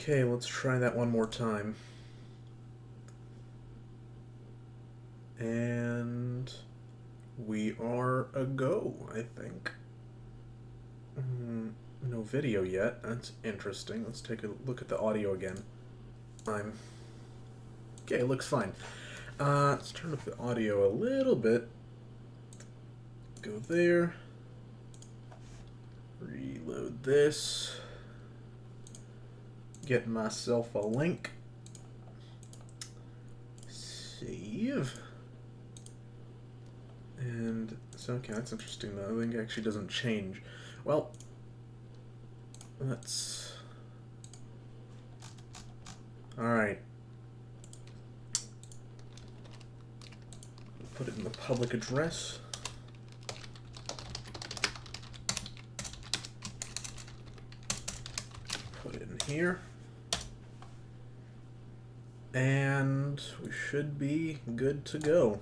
Okay, let's try that one more time. And we are a go, I think. No video yet. That's interesting. Let's take a look at the audio again. Okay, it looks fine. Let's turn up the audio a little bit. Go there. Reload this. Get myself a link. Save. And so, okay, that's interesting though. The link actually doesn't change. Well, let's... Alright. Put it in the public address. Put it in here. And we should be good to go.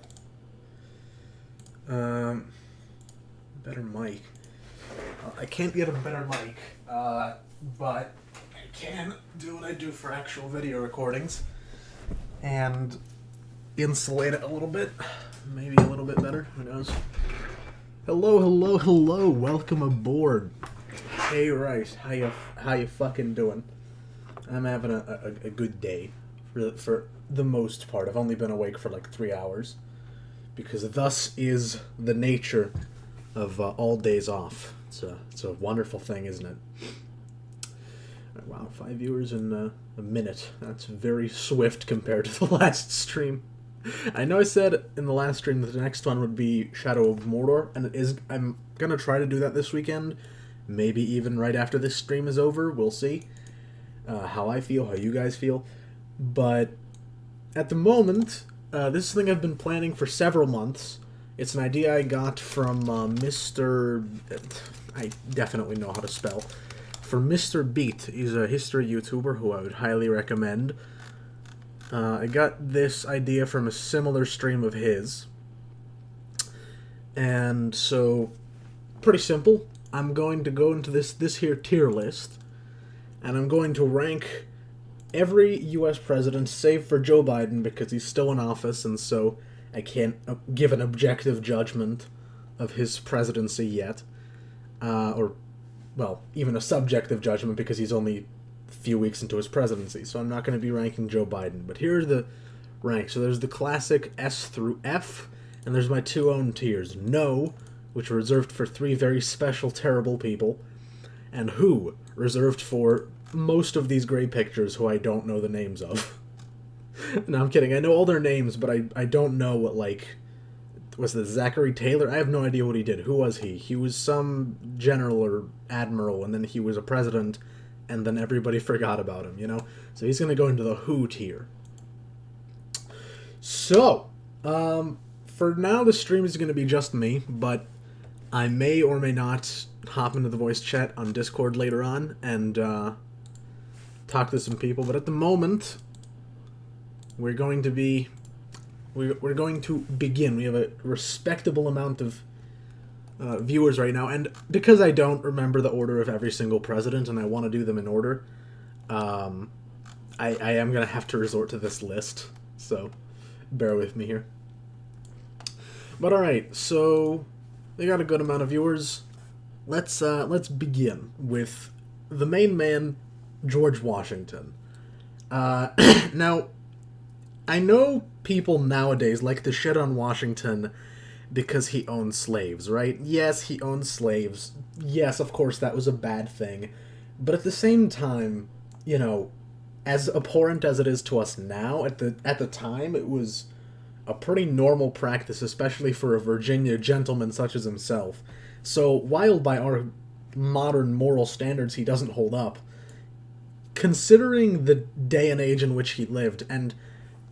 Better mic. I can't get a better mic, but I can do what I do for actual video recordings and insulate it a little bit. Maybe a little bit better, who knows. Hello, hello, hello, welcome aboard. Hey, right, how you fucking doing? I'm having a good day, for the most part. I've only been awake for like 3 hours, because thus is the nature of all days off. It's a wonderful thing, isn't it? Wow, 5 viewers in a minute. That's very swift compared to the last stream. I know I said in the last stream that the next one would be Shadow of Mordor, and it is. I'm gonna try to do that this weekend. Maybe even right after this stream is over. We'll see how I feel, how you guys feel. But at the moment, this is something I've been planning for several months. It's an idea I got from Mr. I definitely know how to spell. From Mr. Beat. He's a history YouTuber who I would highly recommend. I got this idea from a similar stream of his. And so, pretty simple. I'm going to go into this here tier list, and I'm going to rank every U.S. president, save for Joe Biden, because he's still in office, and so I can't give an objective judgment of his presidency yet. Or, well, even a subjective judgment, because he's only a few weeks into his presidency, so I'm not going to be ranking Joe Biden. But here are the ranks. So there's the classic S through F, and there's my two own tiers. No, which are reserved for 3 very special, terrible people, and Who, reserved for most of these gray pictures who I don't know the names of. No, I'm kidding. I know all their names, but I don't know what, like... Was it Zachary Taylor? I have no idea what he did. Who was he? He was some general or admiral, and then he was a president, and then everybody forgot about him, you know? So he's going to go into the Who tier. So, for now, the stream is going to be just me, but I may or may not hop into the voice chat on Discord later on and talk to some people. But at the moment, we're going to begin. We have a respectable amount of viewers right now, and because I don't remember the order of every single president, and I want to do them in order, I am going to have to resort to this list, so bear with me here. But alright, so they got a good amount of viewers. Let's begin with the main man, George Washington. Now, I know people nowadays like to shit on Washington because he owned slaves, right? Yes, he owned slaves. Yes, of course, that was a bad thing. But at the same time, you know, as abhorrent as it is to us now, at the time, it was a pretty normal practice, especially for a Virginia gentleman such as himself. So, while by our modern moral standards he doesn't hold up, considering the day and age in which he lived, and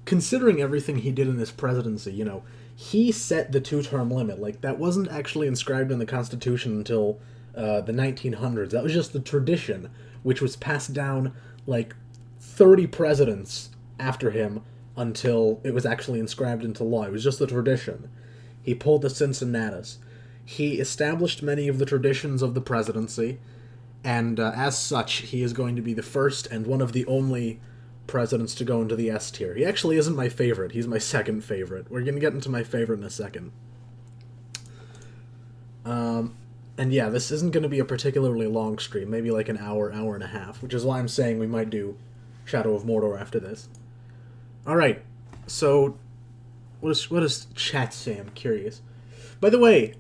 considering everything he did in his presidency, you know, he set the 2-term limit. Like, that wasn't actually inscribed in the Constitution until the 1900s. That was just the tradition, which was passed down, like, 30 presidents after him until it was actually inscribed into law. It was just the tradition. He pulled the Cincinnatus. He established many of the traditions of the presidency, And as such, he is going to be the first and one of the only presidents to go into the S tier. He actually isn't my favorite. He's my second favorite. We're going to get into my favorite in a second. And yeah, this isn't going to be a particularly long stream, maybe like an hour, hour and a half, which is why I'm saying we might do Shadow of Mordor after this. Alright, so what does chat say? I'm curious. By the way,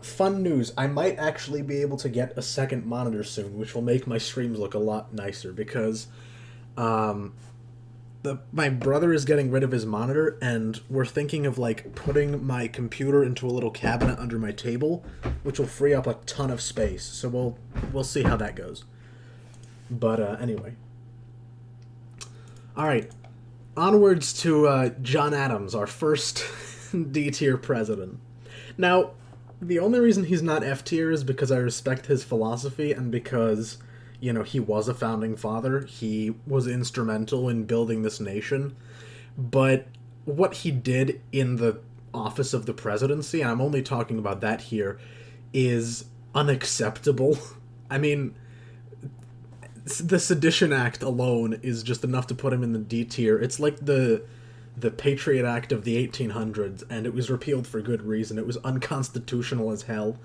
fun news, I might actually be able to get a second monitor soon, which will make my streams look a lot nicer, because my brother is getting rid of his monitor, and we're thinking of, like, putting my computer into a little cabinet under my table, which will free up a ton of space, so we'll see how that goes. But, anyway. Alright, onwards to, John Adams, our first D-tier president. Now, the only reason he's not F-tier is because I respect his philosophy, and because, you know, he was a founding father. He was instrumental in building this nation. But what he did in the office of the presidency, and I'm only talking about that here, is unacceptable. I mean, the Sedition Act alone is just enough to put him in the D tier. It's like the Patriot Act of the 1800s, and it was repealed for good reason. It was unconstitutional as hell.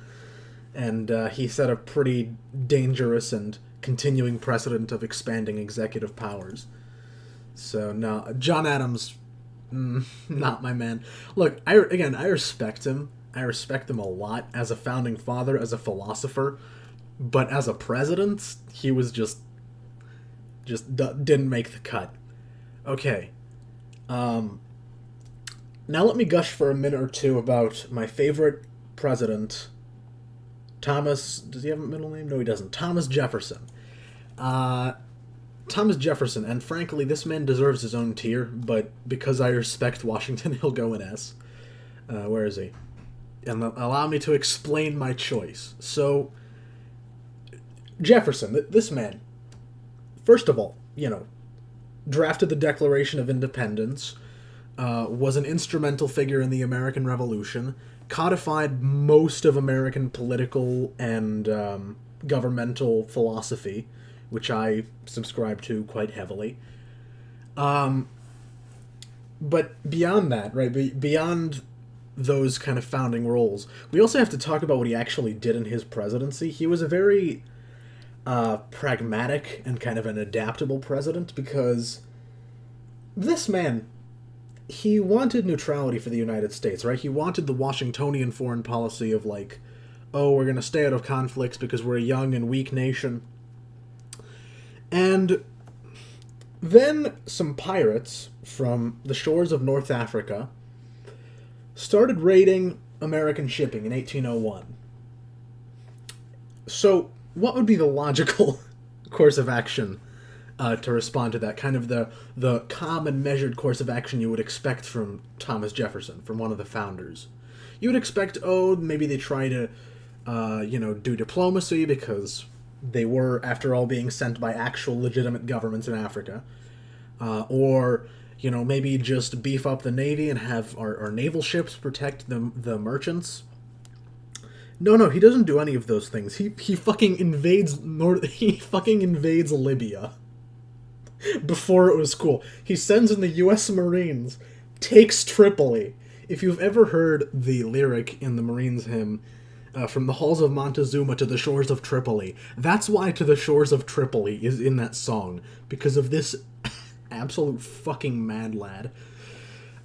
And he set a pretty dangerous and continuing precedent of expanding executive powers. So, no, John Adams, not my man. Look, I respect him. I respect him a lot as a founding father, as a philosopher, but as a president, he was just didn't make the cut. Okay. Now let me gush for a minute or two about my favorite president, Thomas... Does he have a middle name? No, he doesn't. Thomas Jefferson. Thomas Jefferson, and frankly, this man deserves his own tier, but because I respect Washington, he'll go in S. Where is he? And allow me to explain my choice. So, Jefferson, this man, first of all, you know, drafted the Declaration of Independence, was an instrumental figure in the American Revolution, codified most of American political and governmental philosophy, which I subscribe to quite heavily. But beyond that, right, beyond those kind of founding roles, we also have to talk about what he actually did in his presidency. He was a very pragmatic and kind of an adaptable president, because this man, he wanted neutrality for the United States, right? He wanted the Washingtonian foreign policy of, like, oh, we're going to stay out of conflicts because we're a young and weak nation. And then some pirates from the shores of North Africa started raiding American shipping in 1801. So, what would be the logical course of action to respond to that? Kind of the calm and measured course of action you would expect from Thomas Jefferson, from one of the founders. You would expect, oh, maybe they try to, do diplomacy because they were, after all, being sent by actual legitimate governments in Africa. Or, you know, maybe just beef up the Navy and have our naval ships protect the merchants. No, he doesn't do any of those things. He fucking invades Libya. Before it was cool. He sends in the U.S. Marines, takes Tripoli. If you've ever heard the lyric in the Marines hymn, from the halls of Montezuma to the shores of Tripoli, that's why To the Shores of Tripoli is in that song, because of this absolute fucking mad lad.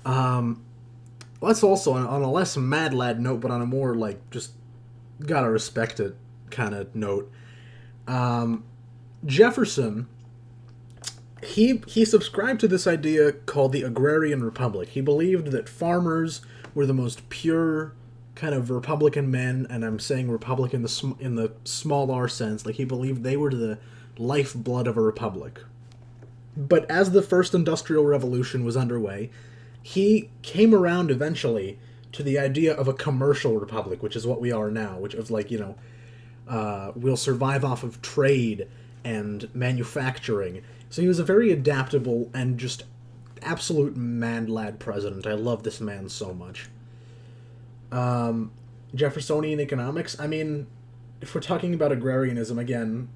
Let's also, on a less mad lad note, but on a more, like, just gotta respect it kind of note, Jefferson, he subscribed to this idea called the Agrarian Republic. He believed that farmers were the most pure kind of Republican men, and I'm saying Republican in the small r sense, like he believed they were the lifeblood of a republic. But as the first Industrial Revolution was underway, he came around eventually to the idea of a commercial republic, which is what we are now, which is like, we'll survive off of trade and manufacturing. So he was a very adaptable and just absolute man-lad president. I love this man so much. Jeffersonian economics, I mean, if we're talking about agrarianism again,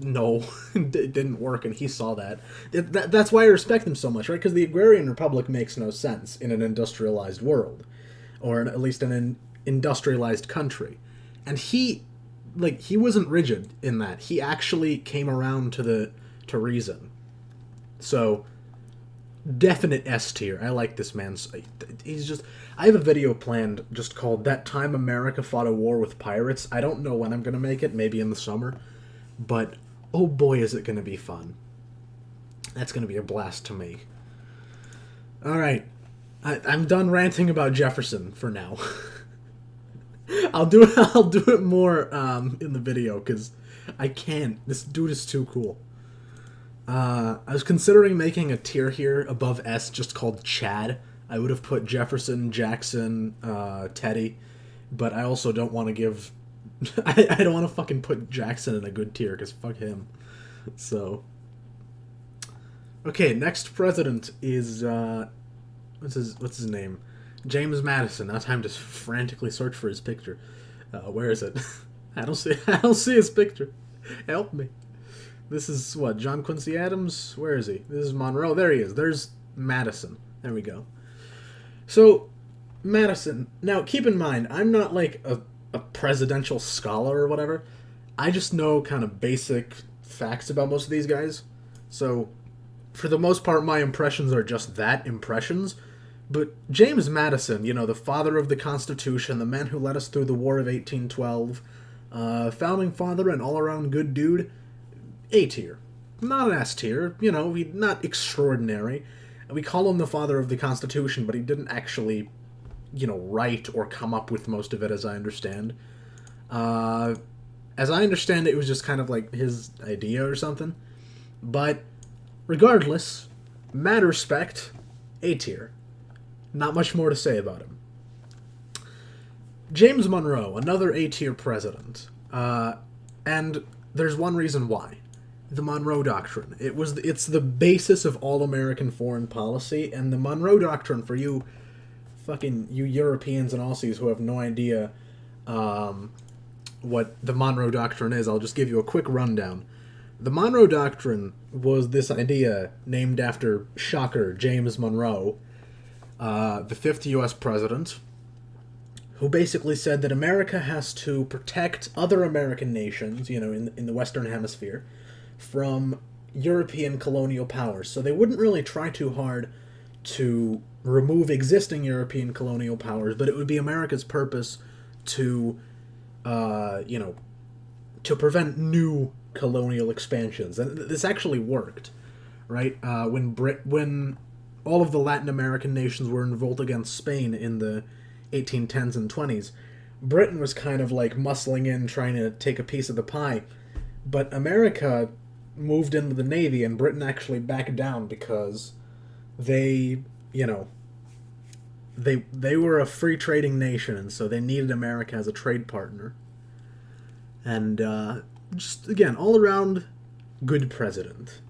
no, it didn't work, and he saw that. That's why I respect him so much, right? Because the agrarian republic makes no sense in an industrialized world, or at least in an industrialized country. And he wasn't rigid in that. He actually came around to reason. So definite S tier. I like this man. He's just. I have a video planned just called "That Time America Fought a War with Pirates." I don't know when I'm gonna make it. Maybe in the summer, but oh boy, is it gonna be fun. That's gonna be a blast to make. All right, I'm done ranting about Jefferson for now. I'll do it more in the video because I can't. This dude is too cool. I was considering making a tier here above S just called Chad. I would have put Jefferson, Jackson, Teddy, but I also don't want to give... I don't want to fucking put Jackson in a good tier, because fuck him. So... Okay, next president is... What's his name? James Madison. Now time to frantically search for his picture. Where is it? I don't see his picture. Help me. This is, what, John Quincy Adams? Where is he? This is Monroe. There he is. There's Madison. There we go. So, Madison. Now, keep in mind, I'm not like a presidential scholar or whatever. I just know kind of basic facts about most of these guys. So, for the most part, my impressions are just that, impressions. But James Madison, you know, the father of the Constitution, the man who led us through the War of 1812, founding father and all-around good dude, A tier. Not an S tier, you know, not extraordinary. We call him the father of the Constitution, but he didn't actually, you know, write or come up with most of it, as I understand. As I understand it was just kind of like his idea or something. But, regardless, mad respect, A tier. Not much more to say about him. James Monroe, another A tier president. And there's one reason why. The Monroe Doctrine. It's the basis of all American foreign policy, and the Monroe Doctrine, for you Europeans and Aussies who have no idea what the Monroe Doctrine is, I'll just give you a quick rundown. The Monroe Doctrine was this idea named after, shocker, James Monroe, the 5th U.S. president, who basically said that America has to protect other American nations, you know, in the Western Hemisphere, from European colonial powers. So they wouldn't really try too hard to remove existing European colonial powers, but it would be America's purpose to, you know, to prevent new colonial expansions. And this actually worked, right? When all of the Latin American nations were in revolt against Spain in the 1810s and 20s, Britain was kind of like muscling in, trying to take a piece of the pie. But America moved in with the Navy, and Britain actually backed down because they, you know, they were a free trading nation, and so they needed America as a trade partner. And just, again, all around good president.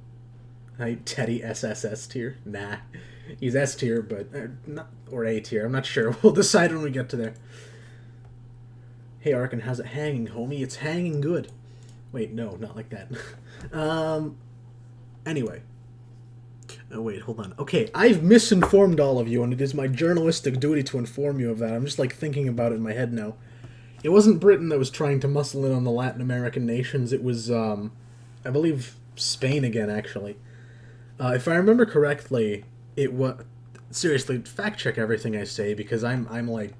Right? Teddy SSS tier? Nah. He's S tier, but not, or A tier. I'm not sure. We'll decide when we get to there. Hey, Arkin, how's it hanging, homie? It's hanging good. Wait, no, not like that. Anyway. Oh, wait, hold on. Okay, I've misinformed all of you, and it is my journalistic duty to inform you of that. I'm just, like, thinking about it in my head now. It wasn't Britain that was trying to muscle in on the Latin American nations. It was, I believe, Spain again, actually. If I remember correctly, it was... Seriously, fact check everything I say, because I'm like,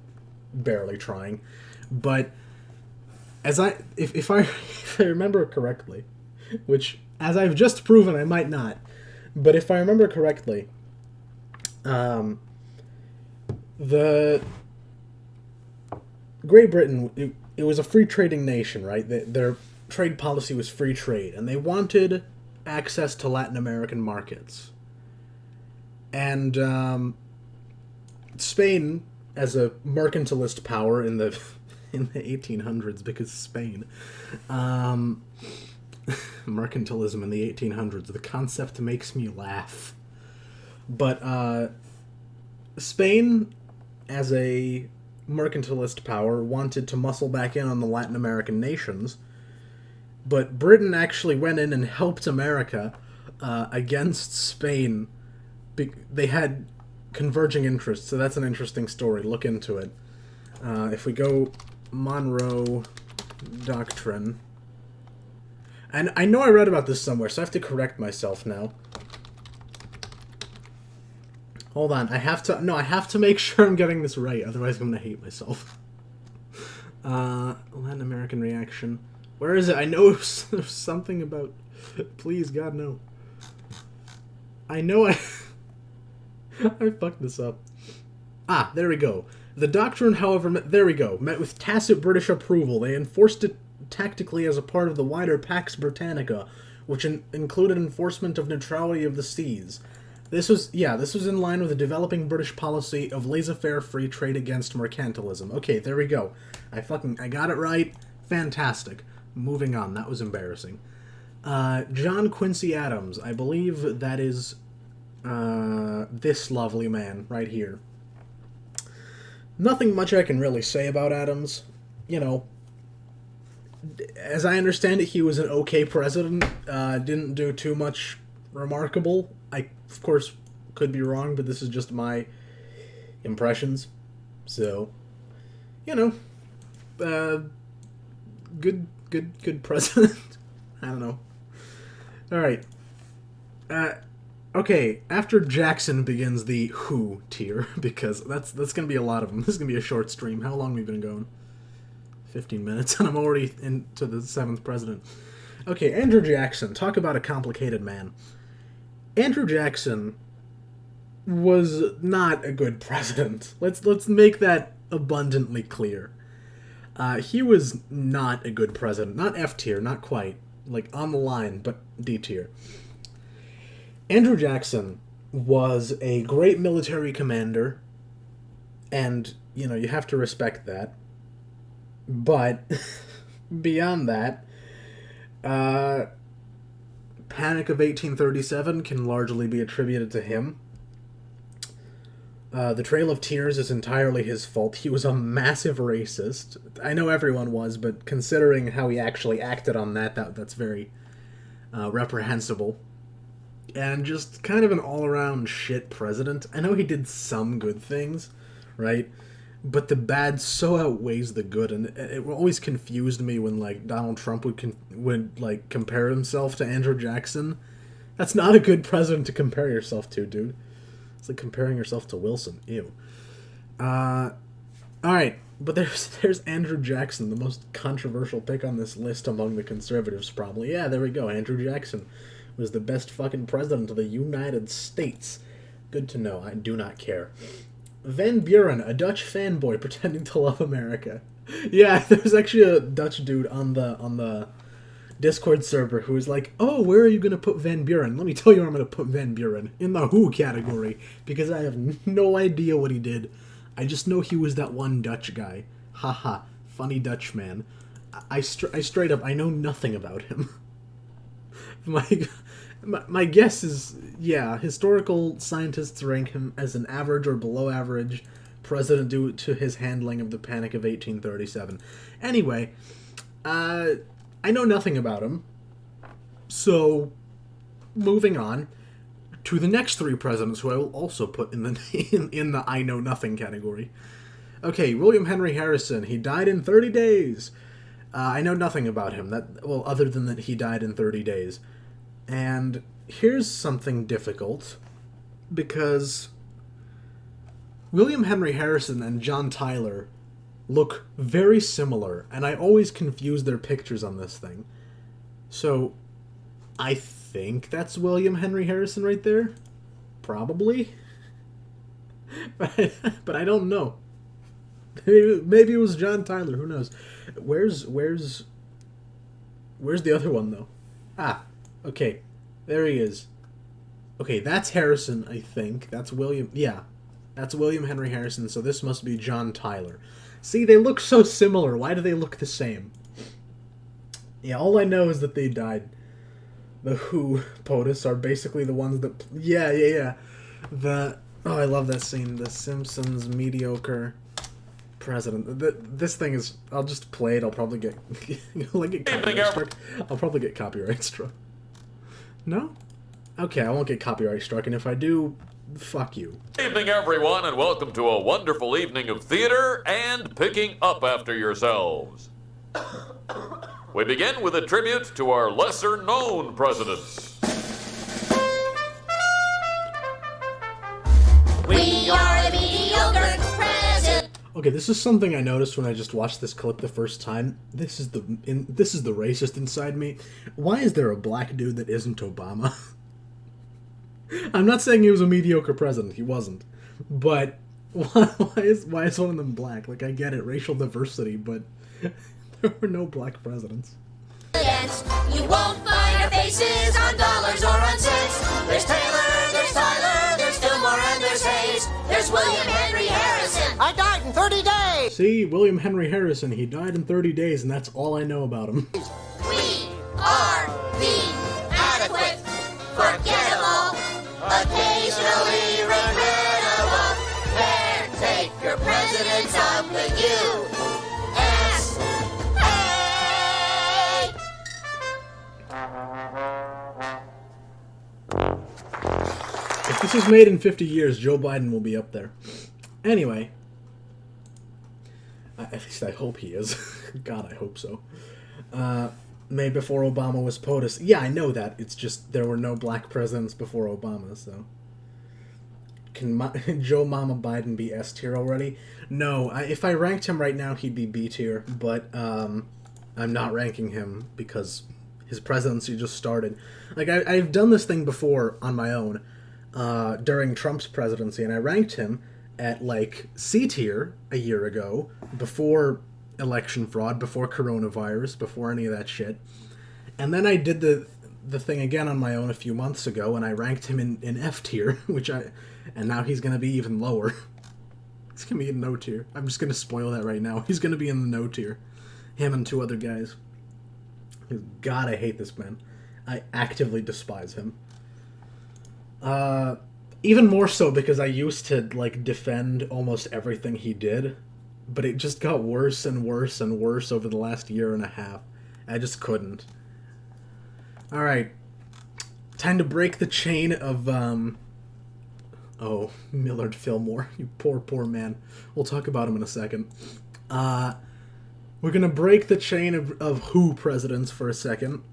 barely trying. But, if I remember correctly, which, as I've just proven, I might not, but if I remember correctly, the Great Britain, it was a free trading nation, right? Their trade policy was free trade, and they wanted access to Latin American markets. And Spain, as a mercantilist power in the 1800s, because Spain, mercantilism in the 1800s, the concept makes me laugh. But Spain, as a mercantilist power, wanted to muscle back in on the Latin American nations, but Britain actually went in and helped America against Spain. They had converging interests, so that's an interesting story. Look into it. If we go Monroe Doctrine, and I know I read about this somewhere, so I have to correct myself now. Hold on, I have to make sure I'm getting this right, otherwise I'm gonna hate myself. Latin American reaction. Where is it? I know there's something about... Please, God, no. I know I fucked this up. Ah, there we go. The doctrine, however, there we go, met with tacit British approval. They enforced it tactically as a part of the wider Pax Britannica, which included enforcement of neutrality of the seas. This was in line with the developing British policy of laissez-faire free trade against mercantilism. Okay, there we go. I got it right. Fantastic. Moving on. That was embarrassing. John Quincy Adams. I believe that is this lovely man right here. Nothing much I can really say about Adams. You know, as I understand it, he was an okay president. Didn't do too much remarkable. I, of course, could be wrong, but this is just my impressions. So, you know, good president. I don't know. All right. Okay, after Jackson begins the Who tier, because that's going to be a lot of them. This is going to be a short stream. How long have we been going? 15 minutes, and I'm already into the 7th president. Okay, Andrew Jackson. Talk about a complicated man. Andrew Jackson was not a good president. Let's make that abundantly clear. He was not a good president. Not F tier, not quite. Like, on the line, but D tier. Andrew Jackson was a great military commander, and, you know, you have to respect that. But, beyond that, Panic of 1837 can largely be attributed to him. The Trail of Tears is entirely his fault. He was a massive racist. I know everyone was, but considering how he actually acted on that's very reprehensible. And just kind of an all-around shit president. I know he did some good things, right? But the bad so outweighs the good, and it always confused me when, like, Donald Trump would like, compare himself to Andrew Jackson. That's not a good president to compare yourself to, dude. It's like comparing yourself to Wilson. Ew. Alright, but there's Andrew Jackson, the most controversial pick on this list among the conservatives, probably. Yeah, there we go. Andrew Jackson was the best fucking president of the United States. Good to know. I do not care. Van Buren, a Dutch fanboy pretending to love America. Yeah, there's actually a Dutch dude on the Discord server who was like, oh, where are you going to put Van Buren? Let me tell you where I'm going to put Van Buren. In the Who category. Because I have no idea what he did. I just know he was that one Dutch guy. Haha. Funny Dutch man. I straight up, I know nothing about him. My guess is, yeah, historical scientists rank him as an average or below average president due to his handling of the Panic of 1837. Anyway, I know nothing about him, so moving on to the next 3 presidents who I will also put in the I know nothing category. Okay, William Henry Harrison. He died in 30 days. I know nothing about him, other than that he died in 30 days. And here's something difficult, because William Henry Harrison and John Tyler look very similar, and I always confuse their pictures on this thing. So, I think that's William Henry Harrison right there. Probably. But I don't know. Maybe it was John Tyler, who knows. Where's the other one, though? Ah. Okay, there he is. Okay, that's Harrison, I think. That's William... Yeah, that's William Henry Harrison, so this must be John Tyler. See, they look so similar. Why do they look the same? Yeah, all I know is that they died. The Who POTUS are basically the ones that... Yeah. Oh, I love that scene. The Simpsons mediocre president. This thing is... I'll just play it. I'll probably get... get copyright struck. I'll probably get copyright struck. No? Okay, I won't get copyright struck, and if I do, fuck you. Good evening, everyone, and welcome to a wonderful evening of theater and picking up after yourselves. We begin with a tribute to our lesser-known presidents. We are the mediocre president. Okay, this is something I noticed when I just watched this clip the first time. This is the racist inside me. Why is there a black dude that isn't Obama? I'm not saying he was a mediocre president. He wasn't. But why is one of them black? Like, I get it, racial diversity, but there were no black presidents. You won't find our faces on dollars or on cents. There's Taylor, there's Tyler, there's Fillmore, and there's Hayes. There's William Henry Harrison. I died in 30 days. See, William Henry Harrison, he died in 30 days, and that's all I know about him. We are the adequate, forgettable, occasionally regrettable. There, take your presidents of the U.S. If this is made in 50 years, Joe Biden will be up there. Anyway. At least I hope he is. God, I hope so. Made before Obama was POTUS. Yeah, I know that. It's just there were no black presidents before Obama, so... Can Joe Mama Biden be S tier already? No, if I ranked him right now, he'd be B tier, but I'm not ranking him because his presidency just started. Like, I've done this thing before on my own during Trump's presidency, and I ranked him at, like, C tier a year ago, before election fraud, before coronavirus, before any of that shit. And then I did the thing again on my own a few months ago, and I ranked him in F tier, and now he's gonna be even lower. He's gonna be in no tier. I'm just gonna spoil that right now. He's gonna be in the no tier. Him and two other guys. God, I hate this man. I actively despise him. Even more so because I used to, like, defend almost everything he did, but it just got worse and worse and worse over the last year and a half. I just couldn't. Alright. Time to break the chain of, oh, Millard Fillmore. You poor, poor man. We'll talk about him in a second. We're gonna break the chain of who presidents for a second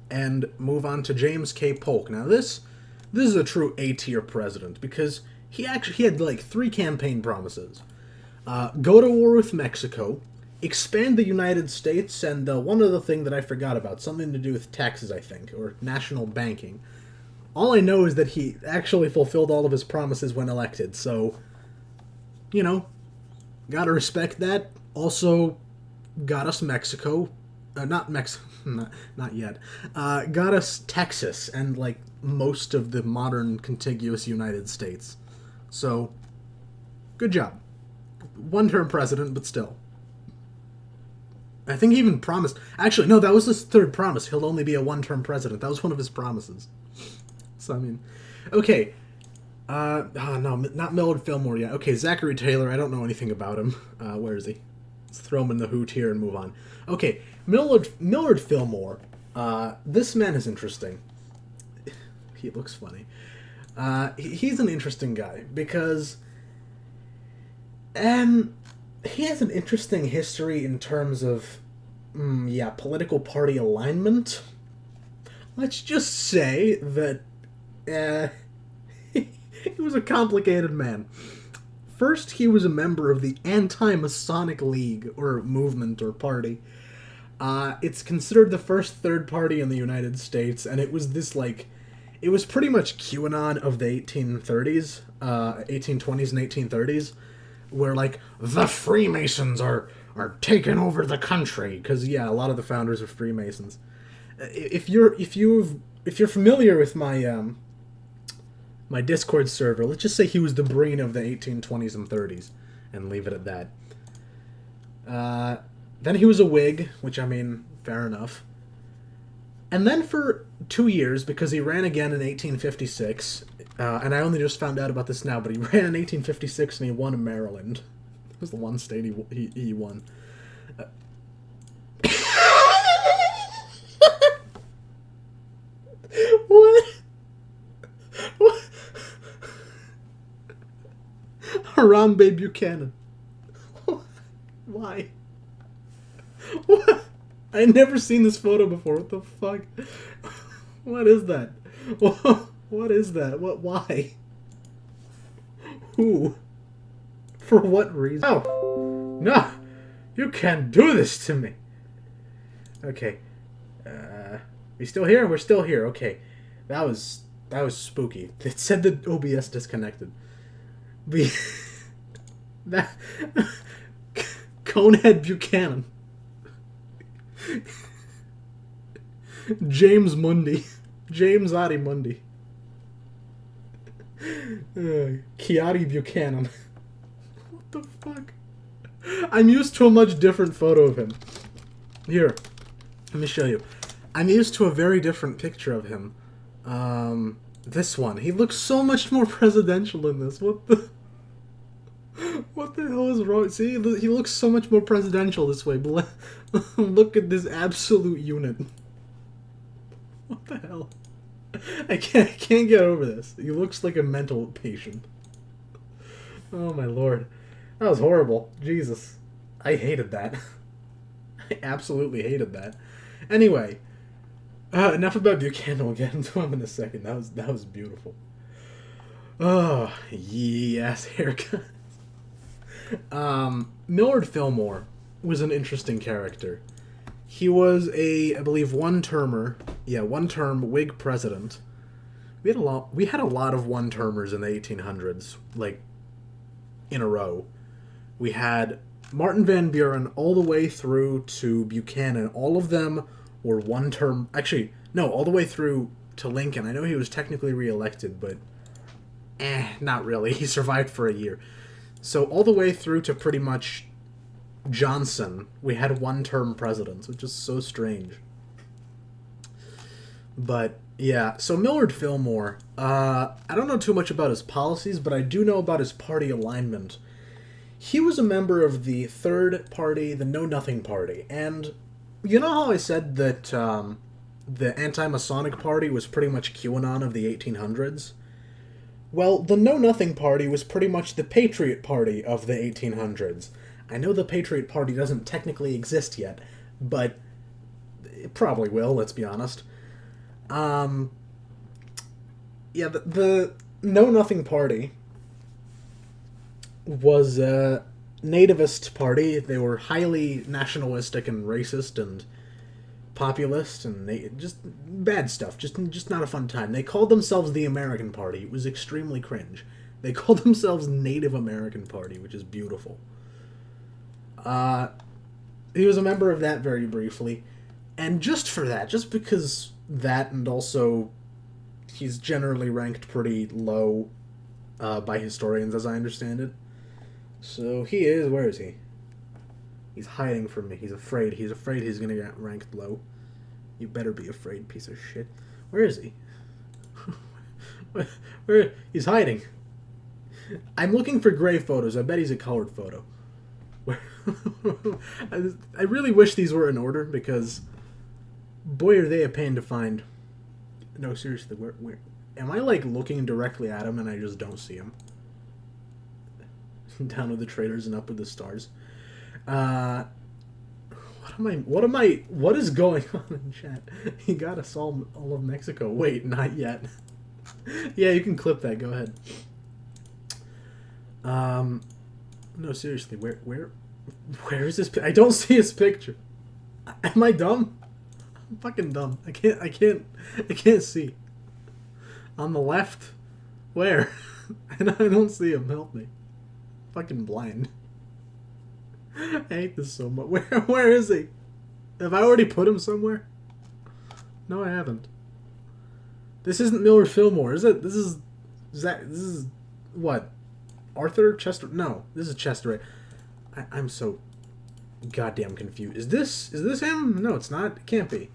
and move on to James K. Polk. Now this is a true A-tier president because he had like 3 campaign promises. Go to war with Mexico, expand the United States, and one other thing that I forgot about, something to do with taxes, I think, or national banking. All I know is that he actually fulfilled all of his promises when elected, so, you know, gotta respect that. Also, got us Mexico. Not yet. Got us Texas and, like, most of the modern contiguous United States. So, good job. One-term president, but still. I think he even promised... Actually, no, that was his 3rd promise. He'll only be a one-term president. That was one of his promises. So, I mean... Okay. No, not Millard Fillmore yet. Okay, Zachary Taylor. I don't know anything about him. Where is he? Let's throw him in the hoot here and move on. Okay, Millard Fillmore. This man is interesting. He looks funny. He's an interesting guy because he has an interesting history in terms of political party alignment. Let's just say that he was a complicated man. First, he was a member of the Anti-Masonic League, or movement, or party. It's considered the first third party in the United States, and it was this, like... It was pretty much QAnon of the 1830s, 1820s and 1830s, where, like, the Freemasons are taking over the country, because, yeah, a lot of the founders are Freemasons. If you're familiar with my my Discord server, let's just say he was the brain of the 1820s and 30s, and leave it at that. Then he was a Whig, which, I mean, fair enough. And then for 2 years, because he ran again in 1856, and I only just found out about this now, but he ran in 1856 and he won in Maryland. was the one state he won. What? What? Harambe Buchanan. Why? What? I had never seen this photo before. What the fuck? What is that? What is that? What? Why? Who? For what reason? Oh! No! You can't do this to me! Okay. We still here? We're still here. Okay. That was spooky. It said that OBS disconnected. That... Conehead Buchanan. James Mundy. James Adi Mundy. Kiati Buchanan. What the fuck? I'm used to a much different photo of him. Here. Let me show you. I'm used to a very different picture of him. This one. He looks so much more presidential in this. What the... What the hell is wrong? See, he looks so much more presidential this way. Look at this absolute unit. What the hell? I can't get over this. He looks like a mental patient. Oh my lord. That was horrible. Jesus. I hated that. I absolutely hated that. Anyway, enough about Buchanan. We'll get into him in a second. That was beautiful. Oh, yes, haircut. Millard Fillmore was an interesting character. He was I believe, one-term Whig president. We had a lot of one-termers in the 1800s, like, in a row. We had Martin Van Buren all the way through to Buchanan. All of them were one-term... Actually, no, all the way through to Lincoln. I know he was technically re-elected, but... not really. He survived for a year. So all the way through to pretty much Johnson, we had one-term presidents, which is so strange. But, yeah, so Millard Fillmore, I don't know too much about his policies, but I do know about his party alignment. He was a member of the third party, the Know Nothing Party, and you know how I said that the anti-Masonic Party was pretty much QAnon of the 1800s? Well, the Know Nothing Party was pretty much the Patriot Party of the 1800s. I know the Patriot Party doesn't technically exist yet, but it probably will, let's be honest. Yeah, the Know Nothing Party was a nativist party. They were highly nationalistic and racist and populist, and they just bad stuff. Just not a fun time. They called themselves the American Party. It was extremely cringe. They called themselves Native American Party, which is beautiful. He was a member of that very briefly, and just for that, just because that, and also he's generally ranked pretty low by historians, as I understand it. So he is. Where is he? He's hiding from me. He's afraid. He's afraid he's gonna get ranked low. You better be afraid, piece of shit. Where is he? Where? He's hiding. I'm looking for gray photos. I bet he's a colored photo. I really wish these were in order, because boy are they a pain to find. No, seriously, where? Am I, like, looking directly at him and I just don't see him? Down with the traitors and up with the stars. What is going on in chat? He got us all of Mexico. Wait, not yet. Yeah, you can clip that, go ahead. No, seriously, where is this? I don't see his picture. Am I dumb? I'm fucking dumb. I can't see. On the left? Where? I don't see him, help me. Fucking blind. I hate this so much. Where is he? Have I already put him somewhere? No, I haven't. This isn't Millard Fillmore, is it? This is what? Arthur Chester? No, this is Chester. I'm so goddamn confused. Is this him? No, it's not. It can't be.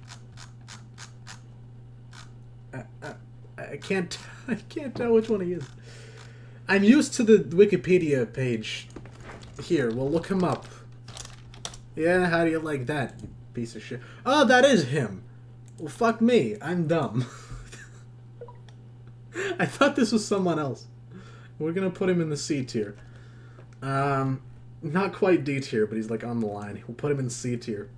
I can't tell which one he is. I'm used to the Wikipedia page Here, we'll look him up. Yeah, how do you like that, you piece of shit? Oh, that is him! Well, fuck me. I'm dumb. I thought this was someone else. We're gonna put him in the C tier. Not quite D tier, but he's like on the line. We'll put him in C tier.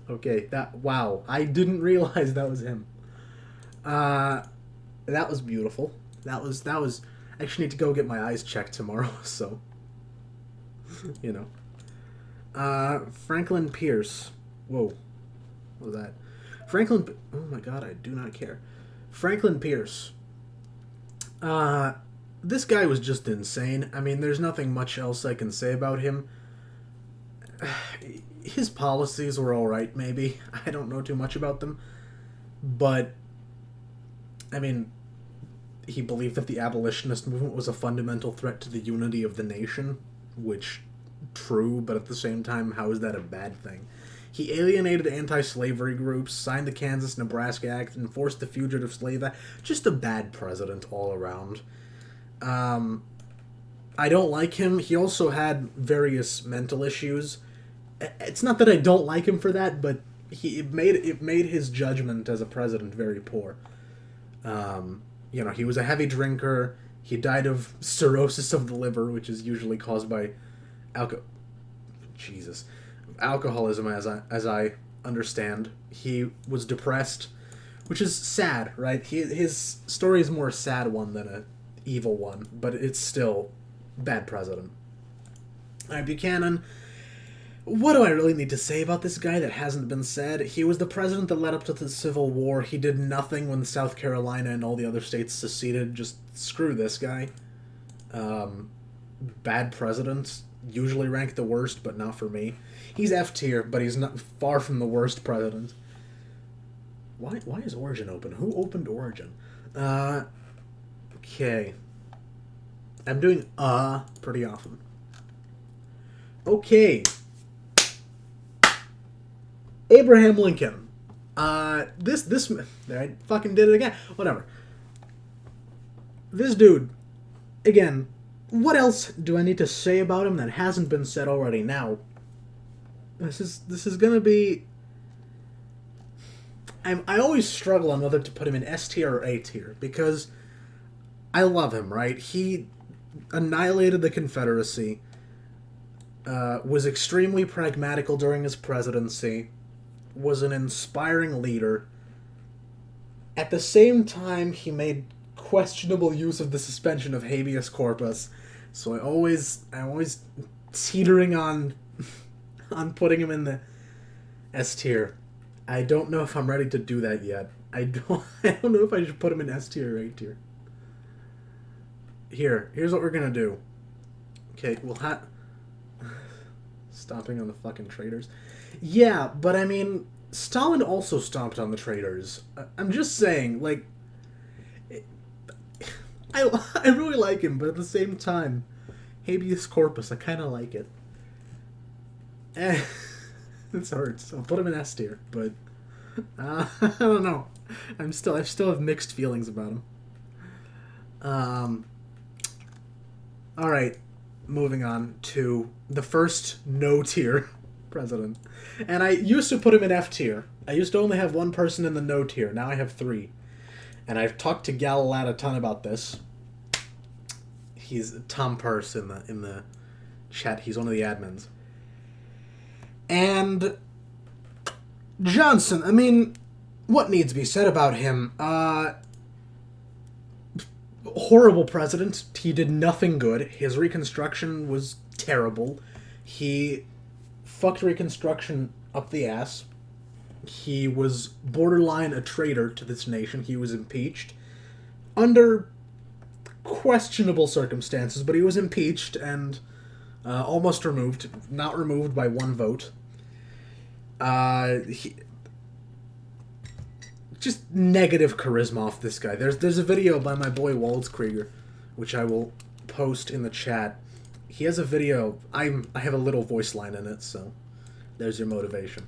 Okay, wow. I didn't realize that was him. That was beautiful. That was, I actually need to go get my eyes checked tomorrow, so, you know. Franklin Pierce. Whoa. What was that? Oh my god, I do not care. Franklin Pierce. This guy was just insane. I mean, there's nothing much else I can say about him. His policies were alright, maybe. I don't know too much about them. But, I mean, he believed that the abolitionist movement was a fundamental threat to the unity of the nation, which, true, but at the same time, how is that a bad thing? He alienated anti-slavery groups, signed the Kansas-Nebraska Act, and enforced the Fugitive Slave Act. Just a bad president all around. I don't like him. He also had various mental issues. It's not that I don't like him for that, but it made his judgment as a president very poor. You know, he was a heavy drinker. He died of cirrhosis of the liver, which is usually caused by alcoholism, as I understand. He was depressed, which is sad, right? His story is more a sad one than a evil one, but it's still bad president. All right, Buchanan. What do I really need to say about this guy that hasn't been said? He was the president that led up to the Civil War. He did nothing when South Carolina and all the other states seceded. Just screw this guy. Bad president. Usually ranked the worst, but not for me. He's F tier, but he's not far from the worst president. Why is Origin open? Who opened Origin? Okay. I'm doing pretty often. Okay. Abraham Lincoln. This I fucking did it again. Whatever. This dude, again, what else do I need to say about him that hasn't been said already? Now, this is gonna be. I always struggle on whether to put him in S tier or A tier because I love him. Right? He annihilated the Confederacy. Was extremely pragmatical during his presidency. Was an inspiring leader. At the same time, he made questionable use of the suspension of habeas corpus. So I'm always teetering on putting him in the S tier. I don't know if I'm ready to do that yet. I don't know if I should put him in S tier or A tier. Here's what we're gonna do. Okay, we'll stomping on the fucking traitors. Yeah, but I mean, Stalin also stomped on the traitors. I'm just saying, like, I really like him, but at the same time, habeas corpus, I kind of like it. This hurts. I'll put him in S tier, but I don't know. I still have mixed feelings about him. All right, moving on to the first no tier president. And I used to put him in F tier. I used to only have one person in the no tier. Now I have 3. And I've talked to Galalat a ton about this. He's Tom Purse in the chat. He's one of the admins. And Johnson, I mean, what needs to be said about him? Horrible president. He did nothing good. His Reconstruction was terrible. He fucked Reconstruction up the ass. He was borderline a traitor to this nation. He was impeached under questionable circumstances, but he was impeached and almost removed. Not removed by 1 vote. Just negative charisma off this guy. There's a video by my boy Waldskrieger, which I will post in the chat. He has a video. I have a little voice line in it, so there's your motivation.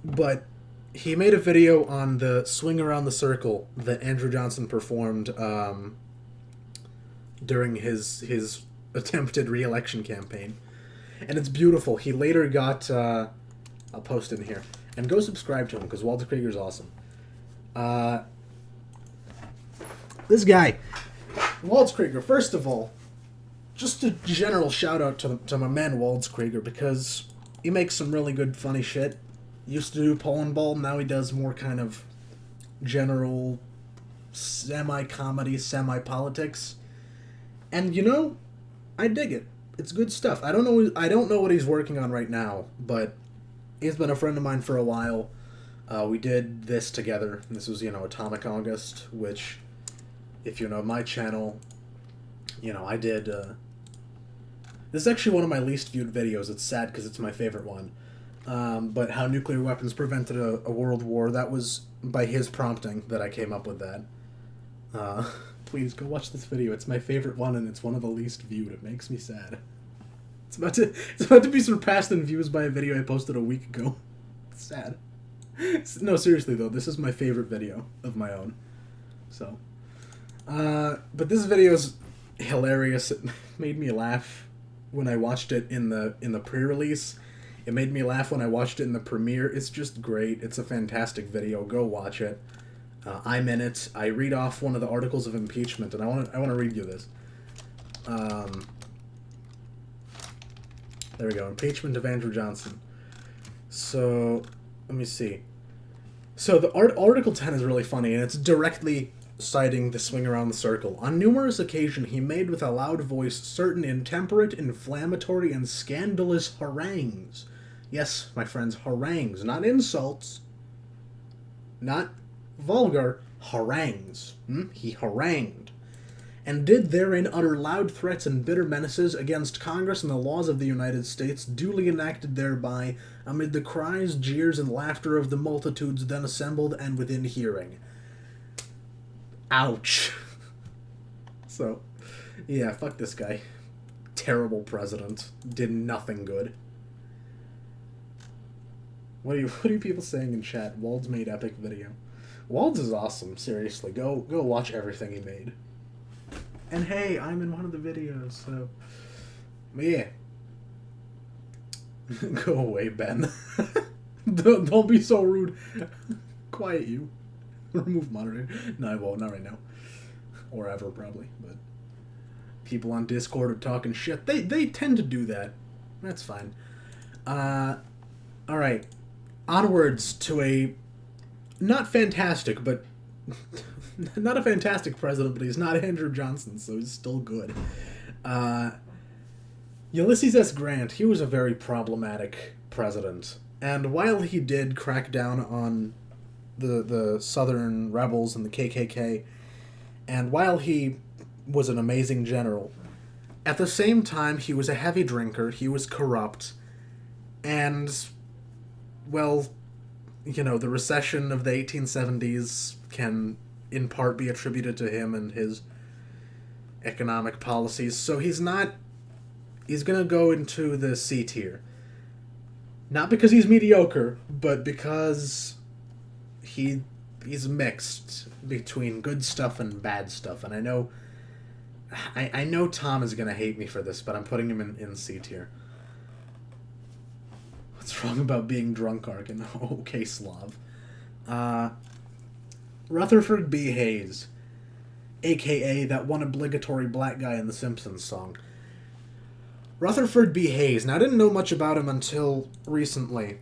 But he made a video on the swing around the circle that Andrew Johnson performed during his attempted re-election campaign. And it's beautiful. He later got, I'll post it in here. And go subscribe to him, because Walter Krieger's awesome. This guy, Walter Krieger, first of all, just a general shout out to my man Walter Krieger, because he makes some really good funny shit. Used to do Poland Ball, now he does more kind of general semi-comedy, semi-politics. And you know, I dig it. It's good stuff. I don't know what he's working on right now, but he's been a friend of mine for a while. We did this together. This was, Atomic August, which, if you know my channel, I did, this is actually one of my least viewed videos. It's sad because it's my favorite one. But how nuclear weapons prevented a world war. That was by his prompting that I came up with that. Please go watch this video. It's my favorite one, and it's one of the least viewed. It makes me sad. It's about to be surpassed in views by a video I posted a week ago. It's sad. No, seriously though, this is my favorite video of my own. So, but this video is hilarious. It made me laugh when I watched it in the pre-release. It made me laugh when I watched it in the premiere. It's just great. It's a fantastic video. Go watch it. I'm in it. I read off one of the articles of impeachment, and I want to read you this. There we go. Impeachment of Andrew Johnson. So, let me see. So the Article 10 is really funny, and it's directly citing the swing around the circle. On numerous occasions, he made with a loud voice certain intemperate, inflammatory, and scandalous harangues. Yes, my friends, harangues, not insults, not vulgar, harangues. He harangued, and did therein utter loud threats and bitter menaces against Congress and the laws of the United States, duly enacted thereby, amid the cries, jeers, and laughter of the multitudes then assembled and within hearing. Ouch. So, yeah, fuck this guy. Terrible president. Did nothing good. What are you people saying in chat? Wald's made epic video. Wald's is awesome, seriously. Go watch everything he made. And hey, I'm in one of the videos, so... But yeah. Go away, Ben. Don't be so rude. Quiet you. Remove moderator. No, I won't. Not right now. Or ever, probably. But people on Discord are talking shit. They tend to do that. That's fine. Alright. Onwards to a... Not fantastic, but... not a fantastic president, but he's not Andrew Johnson, so he's still good. Ulysses S. Grant, he was a very problematic president. And while he did crack down on the Southern rebels and the KKK, and while he was an amazing general, at the same time he was a heavy drinker, he was corrupt, and, well, the recession of the 1870s can in part be attributed to him and his economic policies, so he's gonna go into the C tier. Not because he's mediocre, but because he's mixed between good stuff and bad stuff, and I know Tom is gonna hate me for this, but I'm putting him in C tier. What's wrong about being drunk, Arkin? Okay, Slav. Rutherford B. Hayes, a.k.a. that one obligatory black guy in the Simpsons song. Rutherford B. Hayes. Now, I didn't know much about him until recently,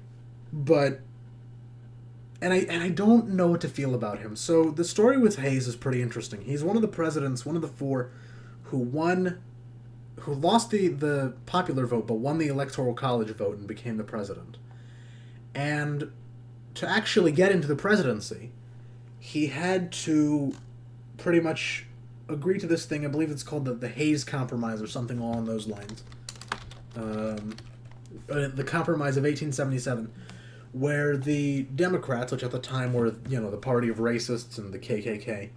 but... And I don't know what to feel about him. So, the story with Hayes is pretty interesting. He's one of the presidents, one of the four, who lost the popular vote, but won the Electoral College vote and became the president. And to actually get into the presidency, he had to pretty much agree to this thing. I believe it's called the Hayes Compromise or something along those lines. The Compromise of 1877, where the Democrats, which at the time were, the party of racists and the KKK,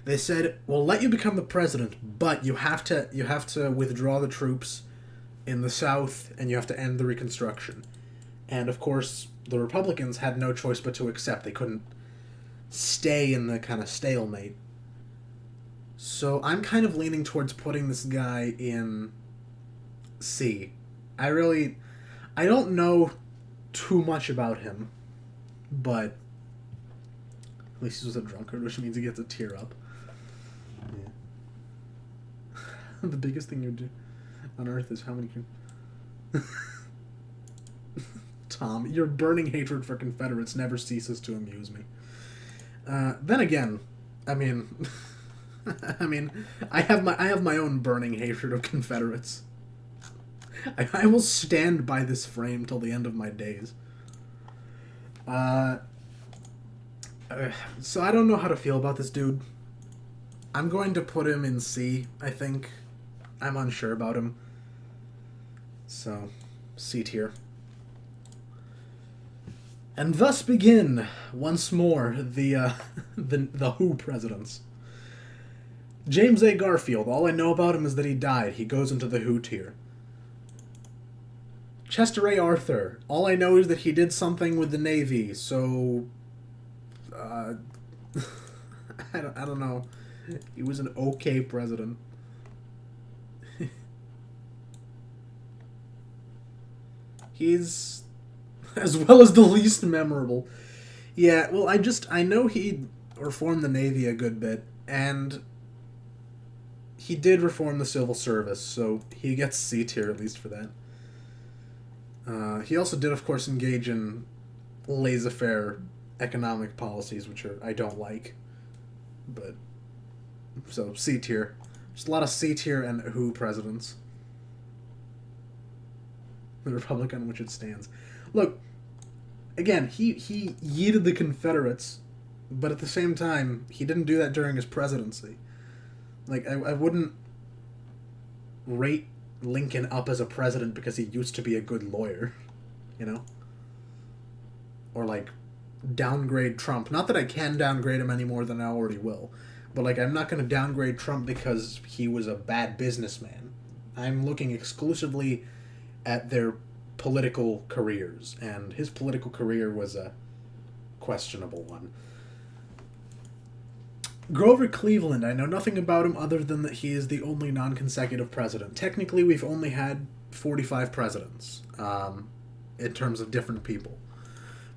they said, we'll let you become the president, but you have to withdraw the troops in the South, and you have to end the Reconstruction. And, of course, the Republicans had no choice but to accept. They couldn't stay in the kind of stalemate. So I'm kind of leaning towards putting this guy in C. I don't know too much about him, but at least he was a drunkard, which means he gets a tear up. Yeah. The biggest thing you do on Earth is how many can... Tom, your burning hatred for Confederates never ceases to amuse me. Then again, I mean... I have my own burning hatred of Confederates. I will stand by this frame till the end of my days. So I don't know how to feel about this dude. I'm going to put him in C, I think. I'm unsure about him. So, C tier. And thus begin, once more, the Who presidents. James A. Garfield, all I know about him is that he died. He goes into the Who tier. Chester A. Arthur, all I know is that he did something with the Navy, so... I don't know. He was an okay president. He's... as well as the least memorable. Yeah, well, I know he reformed the Navy a good bit, and he did reform the civil service, so he gets C tier at least for that. He also did, of course, engage in laissez-faire economic policies, which I don't like. But, so, C tier. Just a lot of C tier and Who presidents. The republic on which it stands. Look, again, he yeeted the Confederates, but at the same time, he didn't do that during his presidency. Like, I wouldn't rate Lincoln up as a president because he used to be a good lawyer, you know? Or, like, downgrade Trump. Not that I can downgrade him any more than I already will, but, like, I'm not going to downgrade Trump because he was a bad businessman. I'm looking exclusively at their political careers, and his political career was a questionable one. Grover Cleveland, I know nothing about him other than that he is the only non-consecutive president. Technically, we've only had 45 presidents, in terms of different people.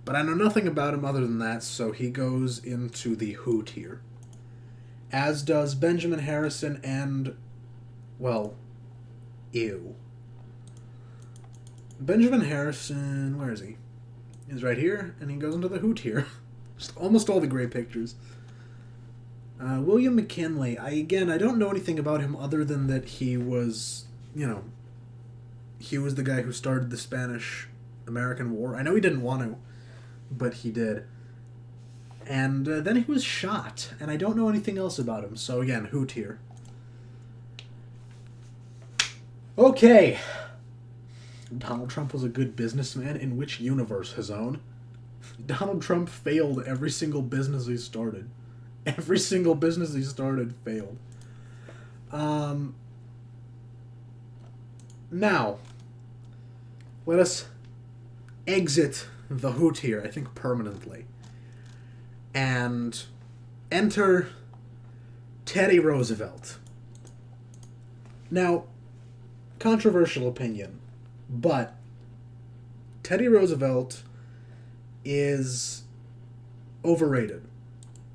But I know nothing about him other than that, so he goes into the Who tier. As does Benjamin Harrison and, well, ew. Benjamin Harrison, where is he? He's right here, and he goes into the Who tier. Just almost all the great pictures. William McKinley, I don't know anything about him other than that he was, he was the guy who started the Spanish-American War. I know he didn't want to, but he did. And then he was shot, and I don't know anything else about him. So again, Who tier. Okay. Donald Trump was a good businessman. In which universe, his own? Donald Trump failed every single business he started. Every single business he started failed. Now, let us exit the Who tier, I think permanently, and enter Teddy Roosevelt. Now, controversial opinion, but Teddy Roosevelt is overrated.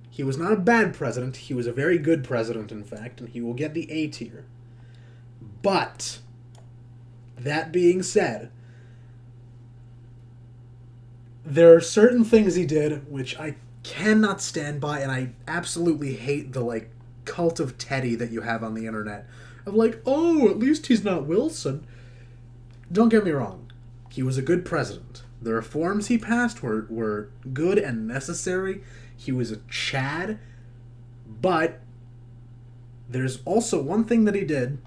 He was not a bad president. He was a very good president, in fact, and he will get the A tier. But, that being said, there are certain things he did which I cannot stand by, and I absolutely hate the, cult of Teddy that you have on the internet. Of oh, at least he's not Wilson. Don't get me wrong. He was a good president. The reforms he passed were good and necessary. He was a Chad, but there's also one thing that he did,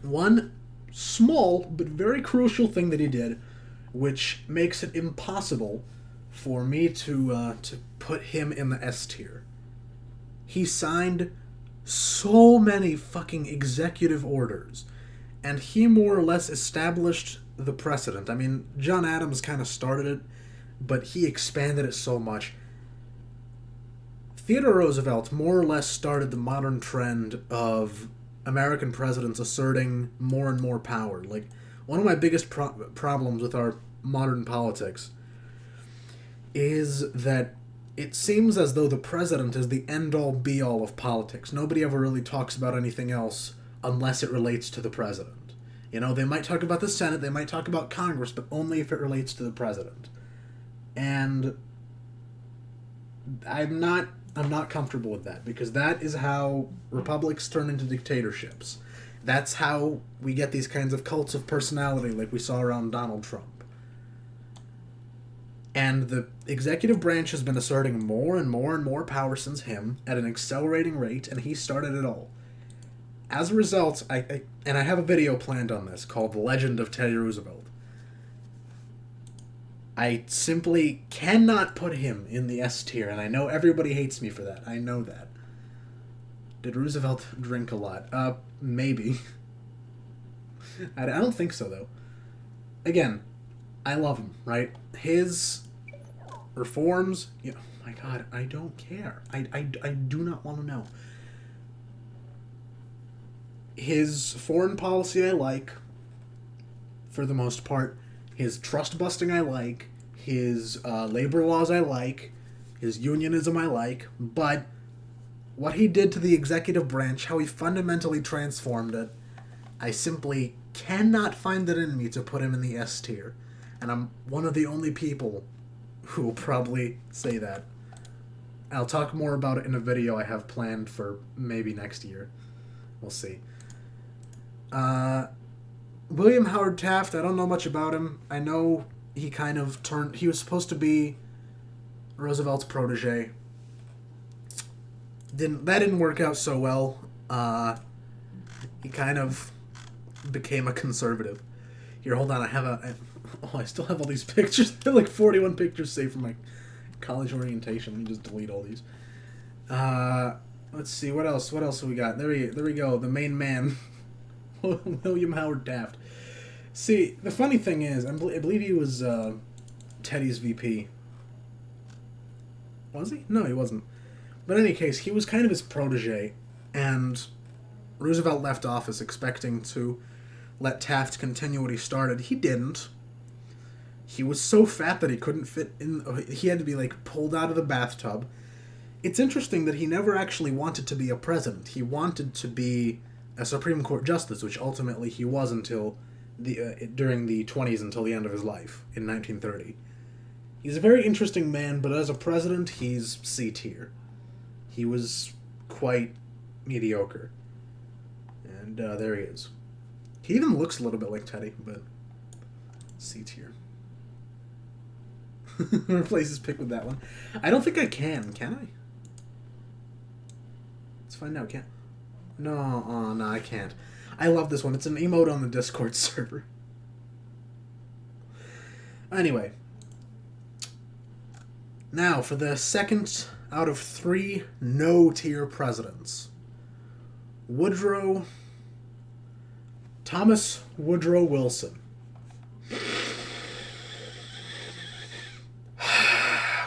one small but very crucial thing that he did, which makes it impossible for me to put him in the S tier. He signed so many fucking executive orders, and he more or less established the precedent. I mean, John Adams kind of started it, but he expanded it so much. Theodore Roosevelt more or less started the modern trend of American presidents asserting more and more power. Like, one of my biggest problems with our modern politics is that it seems as though the president is the end-all be-all of politics. Nobody ever really talks about anything else unless it relates to the president. You know, they might talk about the Senate, they might talk about Congress, but only if it relates to the president. And I'm not comfortable with that, because that is how republics turn into dictatorships. That's how we get these kinds of cults of personality like we saw around Donald Trump. And the executive branch has been asserting more and more and more power since him at an accelerating rate, and he started it all. As a result, I have a video planned on this called The Legend of Teddy Roosevelt. I simply cannot put him in the S tier, and I know everybody hates me for that. I know that. Did Roosevelt drink a lot? Maybe. I don't think so, though. Again, I love him, right? His reforms, you know, my God, I don't care. I do not want to know. His foreign policy I like, for the most part. His trust-busting I like. His labor laws I like. His unionism I like. But what he did to the executive branch, how he fundamentally transformed it, I simply cannot find it in me to put him in the S tier. And I'm one of the only people who will probably say that. I'll talk more about it in a video I have planned for maybe next year. We'll see. William Howard Taft, I don't know much about him. I know he kind of he was supposed to be Roosevelt's protege. That didn't work out so well. He kind of became a conservative. Here, hold on, I still have all these pictures. I have like 41 pictures saved from my college orientation. Let me just delete all these. Let's see, what else have we got? There we go, the main man. William Howard Taft. See, the funny thing is, I believe he was Teddy's VP. Was he? No, he wasn't. But in any case, he was kind of his protege, and Roosevelt left office expecting to let Taft continue what he started. He didn't. He was so fat that he couldn't fit in. He had to be, like, pulled out of the bathtub. It's interesting that he never actually wanted to be a president. He wanted to be a Supreme Court justice, which ultimately he was until during the 20s until the end of his life in 1930. He's a very interesting man, but as a president, he's C tier. He was quite mediocre. And there he is. He even looks a little bit like Teddy, but C tier. Replace his pick with that one. I don't think I can I? Let's find out, can No, oh, no, I can't. I love this one. It's an emote on the Discord server. Anyway. Now, for the second out of 3 no-tier presidents. Thomas Woodrow Wilson.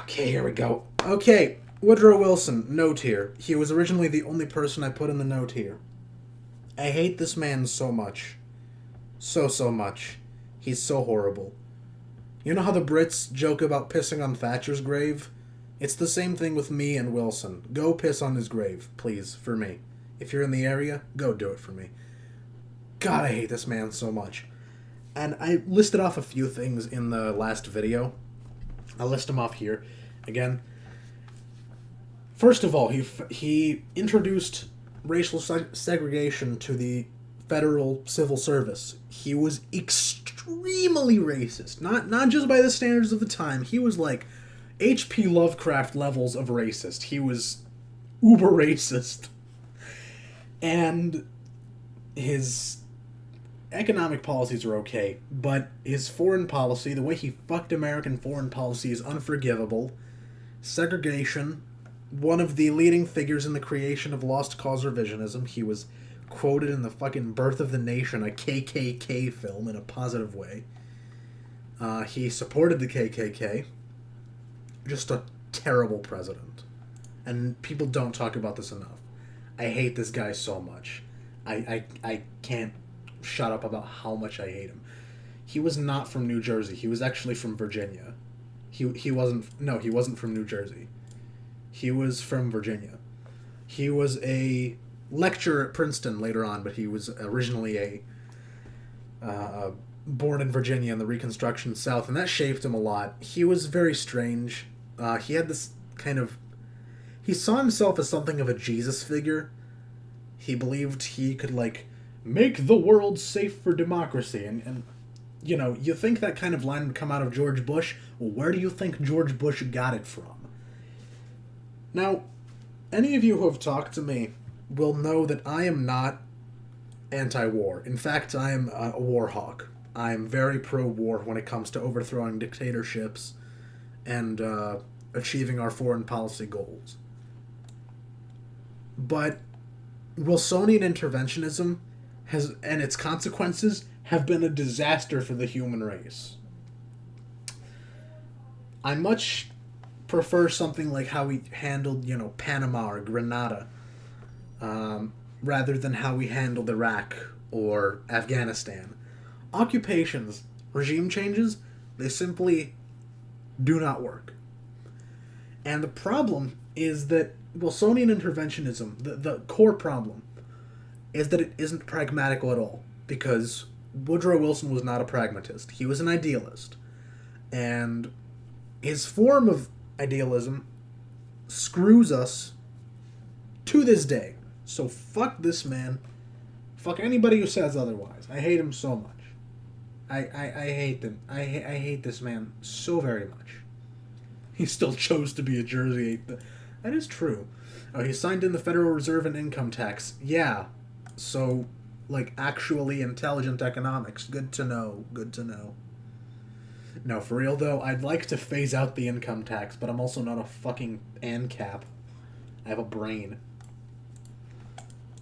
Okay, here we go. Okay, Woodrow Wilson, no tier. He was originally the only person I put in the no tier. I hate this man so much. So much. He's so horrible. You know how the Brits joke about pissing on Thatcher's grave? It's the same thing with me and Wilson. Go piss on his grave, please, for me. If you're in the area, go do it for me. God, I hate this man so much. And I listed off a few things in the last video. I'll list them off here. Again, first of all, he introduced racial segregation to the federal civil service. He was extremely racist. Not just by the standards of the time. He was like H.P. Lovecraft levels of racist. He was uber racist. And his economic policies are okay, but his foreign policy, the way he fucked American foreign policy, is unforgivable. Segregation, one of the leading figures in the creation of lost cause revisionism. He was quoted in the fucking Birth of the Nation, a KKK film, in a positive way. He supported the KKK. Just a terrible president. and people don't talk about this enough. I hate this guy so much. I can't shut up about how much I hate him. He was not from New Jersey. He was actually from Virginia. He wasn't from New Jersey. He was from Virginia. He was a lecturer at Princeton later on, but he was originally born in Virginia in the Reconstruction South, and that shaped him a lot. He was very strange. He had this kind of... He saw himself as something of a Jesus figure. He believed he could, like, make the world safe for democracy, and you know, you think that kind of line would come out of George Bush. Well, where do you think George Bush got it from? Now, any of you who have talked to me will know that I am not anti-war. In fact, I am a war hawk. I am very pro-war when it comes to overthrowing dictatorships and achieving our foreign policy goals. But Wilsonian interventionism and its consequences have been a disaster for the human race. I much prefer something like how we handled, Panama or Grenada, rather than how we handled Iraq or Afghanistan. Occupations, regime changes, they simply do not work. And the problem is that Wilsonian interventionism, the core problem, is that it isn't pragmatical at all, because Woodrow Wilson was not a pragmatist. He was an idealist. And his form of idealism screws us to this day. So fuck this man. Fuck anybody who says otherwise. I hate him so much. I hate them. I hate this man so very much. He still chose to be a Jersey. That is true. He signed in the Federal Reserve and income tax. Yeah. So, actually intelligent economics. Good to know. Good to know. No, for real though, I'd like to phase out the income tax, but I'm also not a fucking ANCAP. I have a brain.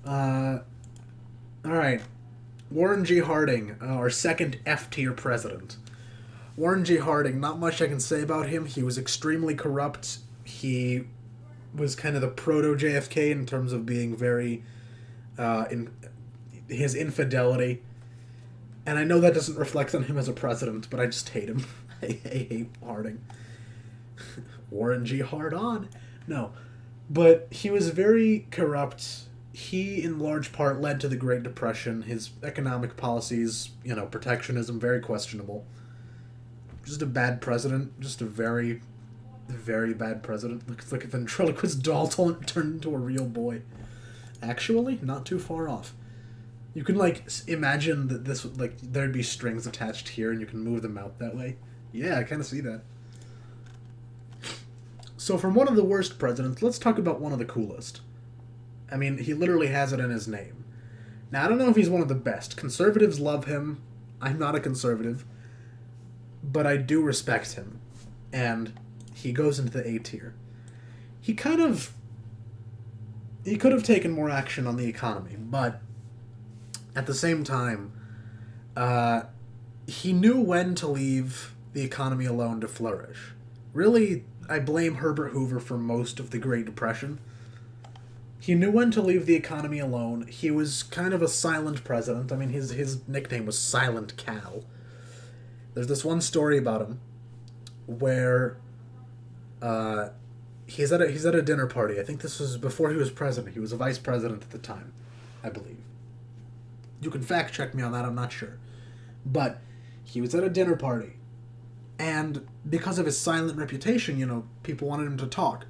Alright. Warren G. Harding, our second F-tier president. Warren G. Harding, not much I can say about him. He was extremely corrupt. He was kind of the proto-JFK in terms of being very... in his infidelity. And I know that doesn't reflect on him as a president, but I just hate him. I hate Harding. Warren G. Hard on. No. But he was very corrupt. He, in large part, led to the Great Depression. His economic policies, protectionism, very questionable. Just a bad president. Just a very, very bad president. Looks like a ventriloquist doll turned into a real boy. Actually, not too far off. You can, imagine that this, there'd be strings attached here and you can move them out that way. Yeah, I kind of see that. So from one of the worst presidents, let's talk about one of the coolest. I mean, he literally has it in his name. Now, I don't know if he's one of the best. Conservatives love him. I'm not a conservative. But I do respect him. And he goes into the A tier. He could have taken more action on the economy, but at the same time, he knew when to leave the economy alone to flourish. Really, I blame Herbert Hoover for most of the Great Depression. He knew when to leave the economy alone. He was kind of a silent president. I mean, his nickname was Silent Cal. There's this one story about him where he's at a dinner party. I think this was before he was president. He was a vice president at the time, I believe. You can fact check me on that, I'm not sure. But he was at a dinner party. And because of his silent reputation, people wanted him to talk.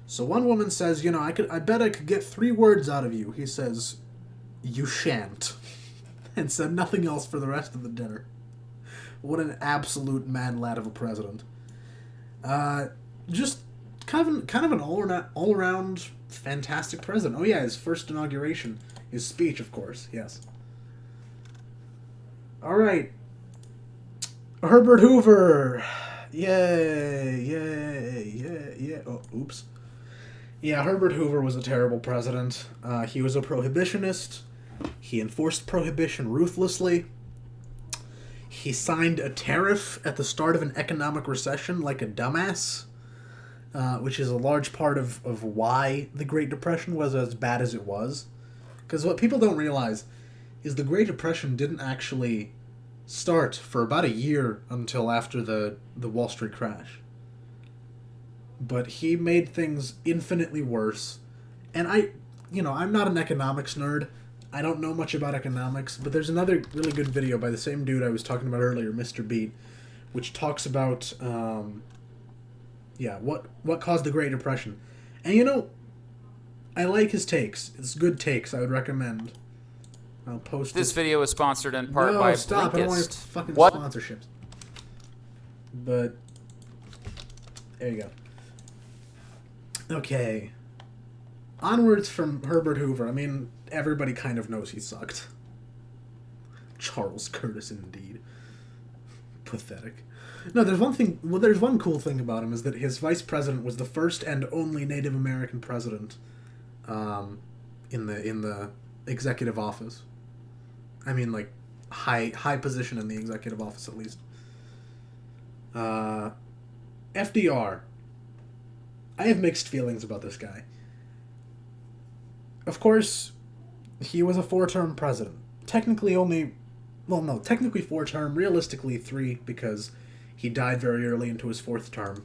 So one woman says, I bet I could get 3 words out of you. He says, "You shan't." And said nothing else for the rest of the dinner. What an absolute man-lad of a president. Just kind of an all-around fantastic president. Oh yeah, his first inauguration. His speech, of course, yes. Alright. Herbert Hoover. Yay. Oh, oops. Yeah, Herbert Hoover was a terrible president. He was a prohibitionist. He enforced prohibition ruthlessly. He signed a tariff at the start of an economic recession like a dumbass. which is a large part of why the Great Depression was as bad as it was. Because what people don't realize is the Great Depression didn't actually start for about a year until after the Wall Street crash. But he made things infinitely worse. And I'm not an economics nerd. I don't know much about economics, but there's another really good video by the same dude I was talking about earlier, Mr. Beat, which talks about, what caused the Great Depression. And I like his takes. It's good takes. I would recommend. I'll post This video is sponsored in part no, by stop. Blinkist. I don't want your fucking What? sponsorships. But there you go. Okay. Onwards from Herbert Hoover. I mean, everybody kind of knows he sucked. Charles Curtis, indeed. Pathetic. No, there's one thing. Well, there's one cool thing about him is that his vice president was the first and only Native American president, in the executive office. I mean, like high position in the executive office at least. FDR. I have mixed feelings about this guy. Of course, he was a 4-term president. Technically 4-term, realistically 3, because he died very early into his 4th term.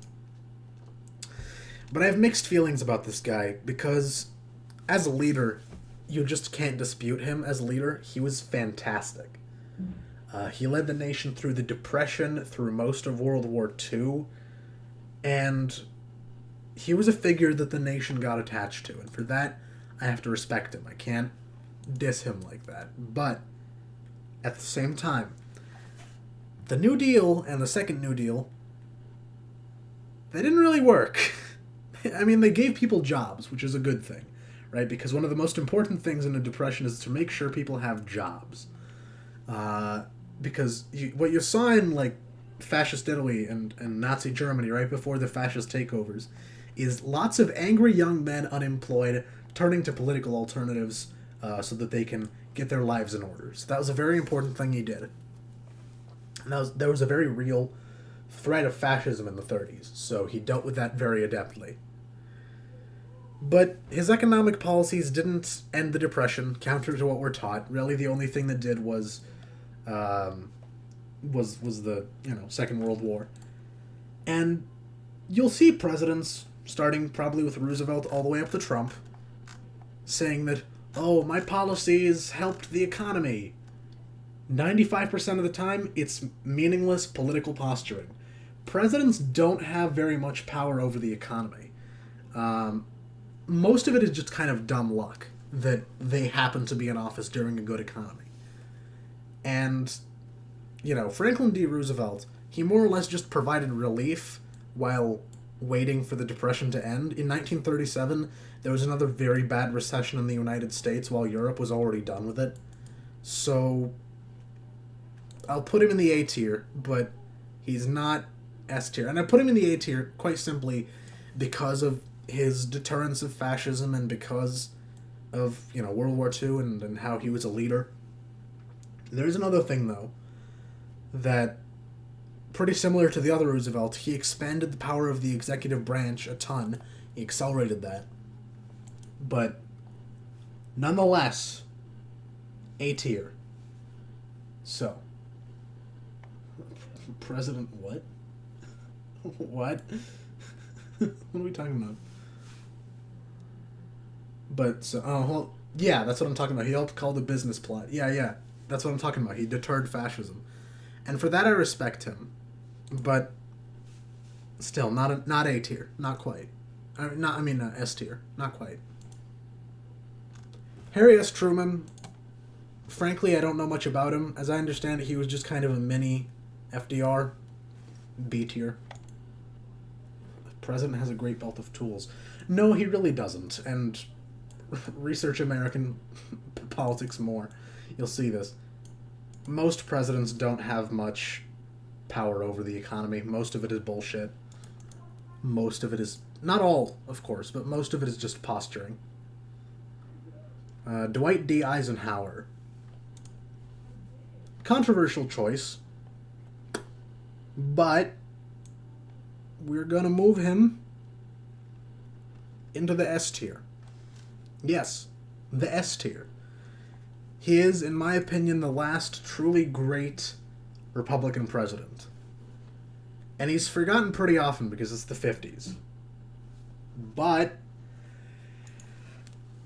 But I have mixed feelings about this guy, because as a leader, you just can't dispute him as a leader. He was fantastic. He led the nation through the Depression, through most of World War II, and he was a figure that the nation got attached to, and for that, I have to respect him. I can't diss him like that. But at the same time, the New Deal and the Second New Deal, they didn't really work. I mean, they gave people jobs, which is a good thing, right? Because one of the most important things in a depression is to make sure people have jobs. Because what you saw in, like, fascist Italy and Nazi Germany right before the fascist takeovers is lots of angry young men unemployed turning to political alternatives so that they can get their lives in order. So that was a very important thing he did. And there was a very real threat of fascism in the 30s, so he dealt with that very adeptly. But his economic policies didn't end the Depression, counter to what we're taught. Really, the only thing that did was the Second World War. And you'll see presidents, starting probably with Roosevelt all the way up to Trump, saying that, oh, my policies helped the economy. 95% of the time, it's meaningless political posturing. Presidents don't have very much power over the economy. Most of it is just kind of dumb luck that they happen to be in office during a good economy. And, Franklin D. Roosevelt, he more or less just provided relief while waiting for the Depression to end. In 1937, there was another very bad recession in the United States while Europe was already done with it. So, I'll put him in the A tier, but he's not S tier. And I put him in the A tier quite simply because of his deterrence of fascism and because of, World War II and how he was a leader. There's another thing, though, that pretty similar to the other Roosevelt, he expanded the power of the executive branch a ton. He accelerated that. But nonetheless, A tier. So, President what? What? What are we talking about? But, yeah, that's what I'm talking about. He helped call the business plot. Yeah, that's what I'm talking about. He deterred fascism. And for that I respect him. But still, not A tier. Not quite. S tier. Not quite. Harry S. Truman, frankly, I don't know much about him. As I understand it, he was just kind of a mini FDR. B tier. The president has a great belt of tools. No, he really doesn't. And research American politics more. You'll see this. Most presidents don't have much power over the economy. Most of it is bullshit. Most of it is... Not all, of course, but most of it is just posturing. Dwight D. Eisenhower. Controversial choice. But we're gonna move him into the S tier. Yes, the S tier. He is, in my opinion, the last truly great Republican president. And he's forgotten pretty often because it's the 50s. But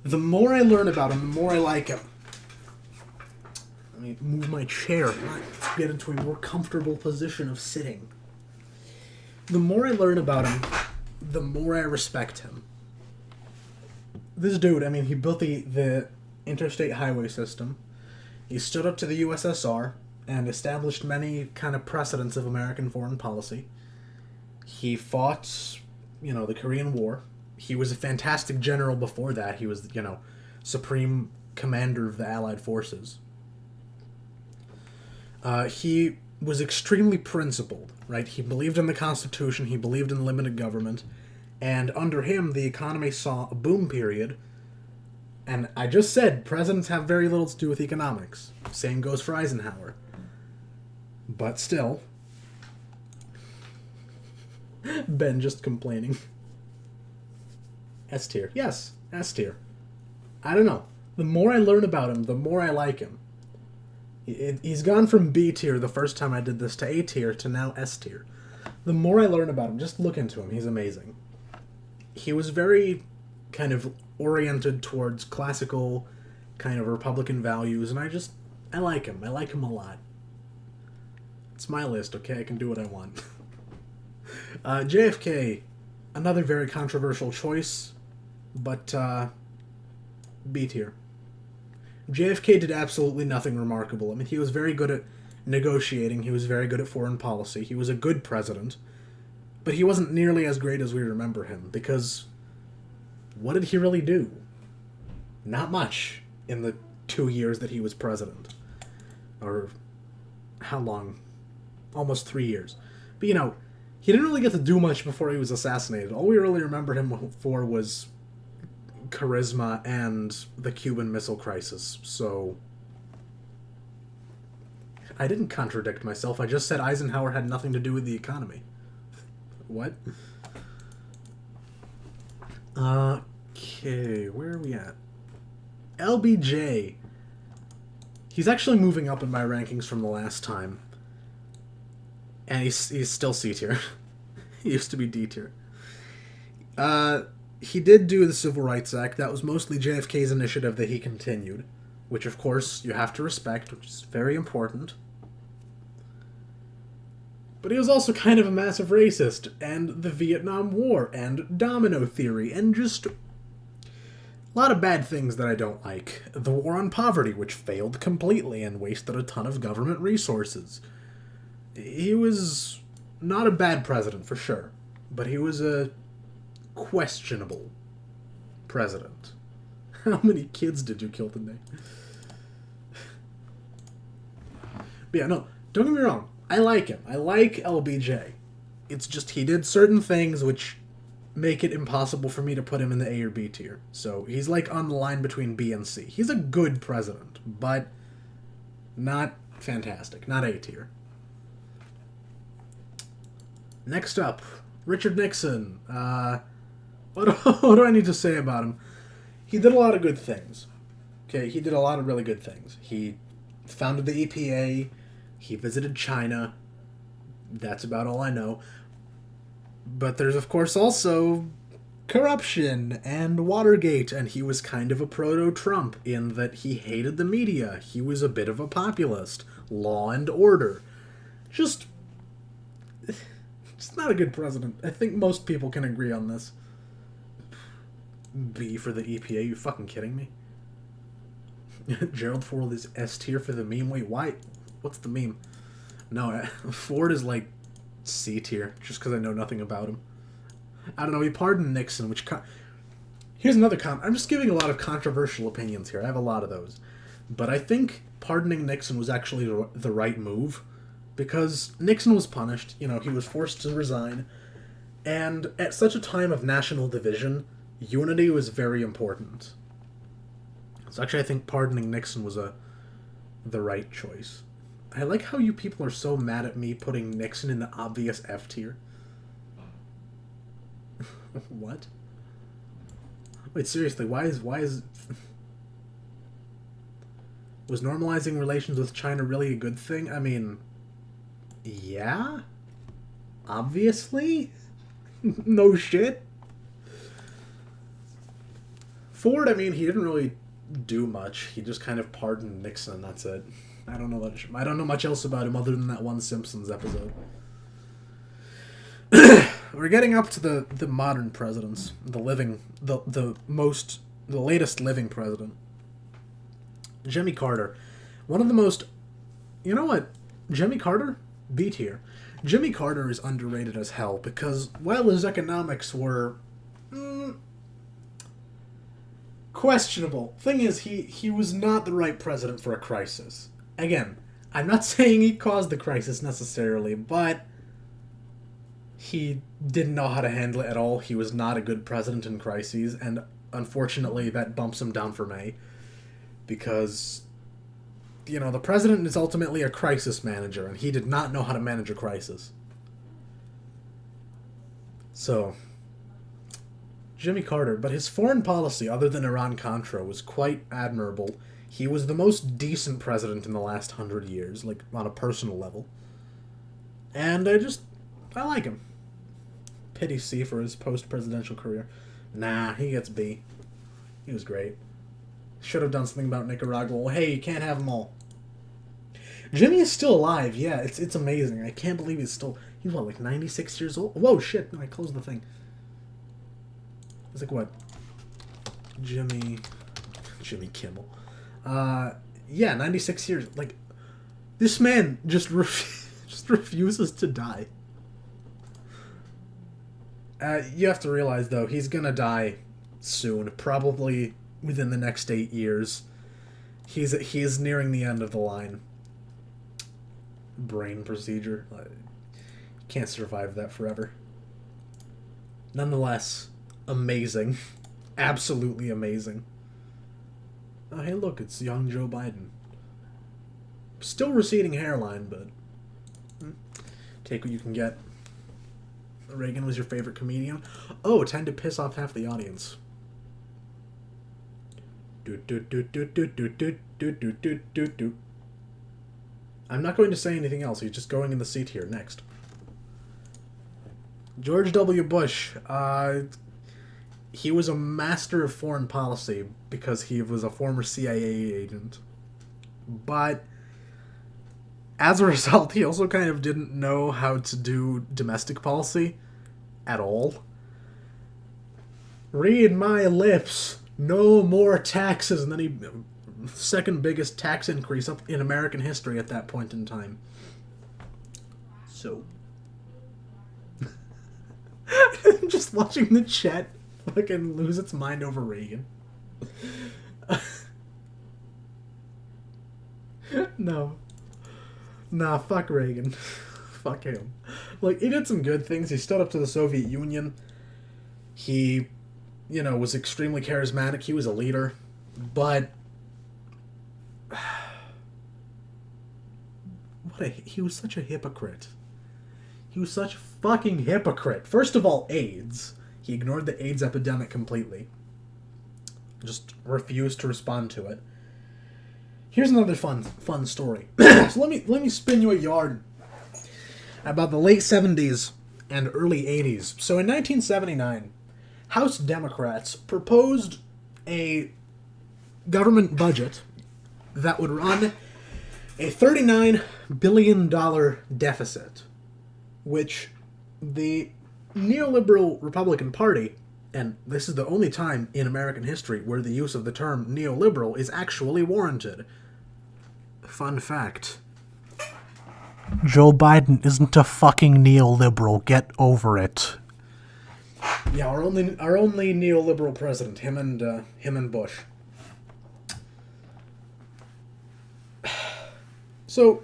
the more I learn about him, the more I like him. Let me move my chair, get into a more comfortable position of sitting. The more I learn about him, the more I respect him. This dude, I mean, he built the interstate highway system. He stood up to the USSR and established many kind of precedents of American foreign policy. He fought, the Korean War. He was a fantastic general before that. He was, supreme commander of the Allied forces. He was extremely principled, right? He believed in the Constitution, he believed in limited government, and under him, the economy saw a boom period. And I just said, presidents have very little to do with economics. Same goes for Eisenhower. But still, Ben just complaining. S tier. Yes, S tier. I don't know. The more I learn about him, the more I like him. He's gone from B tier the first time I did this to A tier to now S tier. The more I learn about him, just look into him. He's amazing. He was very kind of oriented towards classical kind of Republican values, and I like him. I like him a lot. It's my list, okay? I can do what I want. JFK, another very controversial choice, but B tier. JFK did absolutely nothing remarkable. I mean, he was very good at negotiating. He was very good at foreign policy. He was a good president. But he wasn't nearly as great as we remember him, because what did he really do? Not much in the 2 years that he was president. Or how long? Almost 3 years. But, he didn't really get to do much before he was assassinated. All we really remember him for was charisma and the Cuban Missile Crisis, so I didn't contradict myself. I just said Eisenhower had nothing to do with the economy. What? Okay, where are we at? LBJ. He's actually moving up in my rankings from the last time. And he's still C tier. He used to be D tier. He did do the Civil Rights Act. That was mostly JFK's initiative that he continued, which of course you have to respect, which is very important. But he was also kind of a massive racist, and the Vietnam War, and domino theory, and just a lot of bad things that I don't like. The war on poverty, which failed completely and wasted a ton of government resources. He was not a bad president, for sure, but he was a questionable president. How many kids did you kill today? But yeah, no, don't get me wrong. I like him. I like LBJ. It's just he did certain things which make it impossible for me to put him in the A or B tier. So he's like on the line between B and C. He's a good president, but not fantastic. Not A tier. Next up, Richard Nixon. What do I need to say about him? He did a lot of good things. Okay, he did a lot of really good things. He founded the EPA. He visited China. That's about all I know. But there's, of course, also corruption and Watergate, and he was kind of a proto-Trump in that he hated the media. He was a bit of a populist. Law and order. Just not a good president. I think most people can agree on this. B for the EPA, you fucking kidding me? Gerald Ford is S tier for the meme. Wait, why? What's the meme? No, Ford is like C tier, just because I know nothing about him. I don't know, he pardoned Nixon, which... Here's another I'm just giving a lot of controversial opinions here. I have a lot of those. But I think pardoning Nixon was actually the right move, because Nixon was punished, he was forced to resign, and at such a time of national division, unity was very important. So actually I think pardoning Nixon was the right choice. I like how you people are so mad at me putting Nixon in the obvious F tier. What? Wait, seriously, why is was normalizing relations with China really a good thing? I mean, yeah, obviously. No shit. Ford, I mean, he didn't really do much. He just kind of pardoned Nixon. That's it. I don't know much else about him other than that one Simpsons episode. We're getting up to the modern presidents, the latest living president, Jimmy Carter. One of the most, you know what, Jimmy Carter, B tier. Jimmy Carter is underrated as hell because while his economics were questionable, thing is he was not the right president for a crisis. Again, I'm not saying he caused the crisis necessarily, but he didn't know how to handle it at all. He was not a good president in crises, and unfortunately that bumps him down for May. Because, you know, the president is ultimately a crisis manager, and he did not know how to manage a crisis. So, Jimmy Carter, but his foreign policy, other than Iran-Contra, was quite admirable. He was the most decent president in the last 100 years, like, on a personal level. And I like him. Pity C for his post-presidential career. Nah, he gets B. He was great. Should have done something about Nicaragua. Well, hey, you can't have them all. Jimmy is still alive. Yeah, it's amazing. I can't believe he's what, like 96 years old? Whoa, shit. No, I closed the thing. It's like, what? Jimmy Kimmel. Yeah, 96 years. Like, this man just refuses to die. You have to realize, though, he's gonna die soon. Probably within the next 8 years. He is nearing the end of the line. Brain procedure. Can't survive that forever. Nonetheless, amazing. Absolutely amazing. Oh, hey, look, it's young Joe Biden. Still receding hairline, but take what you can get. Reagan was your favorite comedian? Oh, tend to piss off half the audience. I'm not going to say anything else. He's just going in the seat here. Next. George W. Bush. He was a master of foreign policy because he was a former CIA agent. But as a result, he also kind of didn't know how to do domestic policy at all. Read my lips. No more taxes. And then he... second biggest tax increase up in American history at that point in time. So... just watching the chat fucking lose its mind over Reagan. No. Nah, fuck Reagan. Fuck him. Like, he did some good things. He stood up to the Soviet Union. He, you know, was extremely charismatic. He was a leader. But... he was such a hypocrite. He was such a fucking hypocrite. First of all, AIDS. He ignored the AIDS epidemic completely. Just refused to respond to it. Here's another fun story. So let me spin you a yarn about the late 70s and early 80s. So in 1979, House Democrats proposed a government budget that would run a $39 billion deficit, which the neoliberal Republican Party, and this is the only time in American history where the use of the term neoliberal is actually warranted. Fun fact. Joe Biden isn't a fucking neoliberal. Get over it. Yeah, our only neoliberal president, him and Bush. So,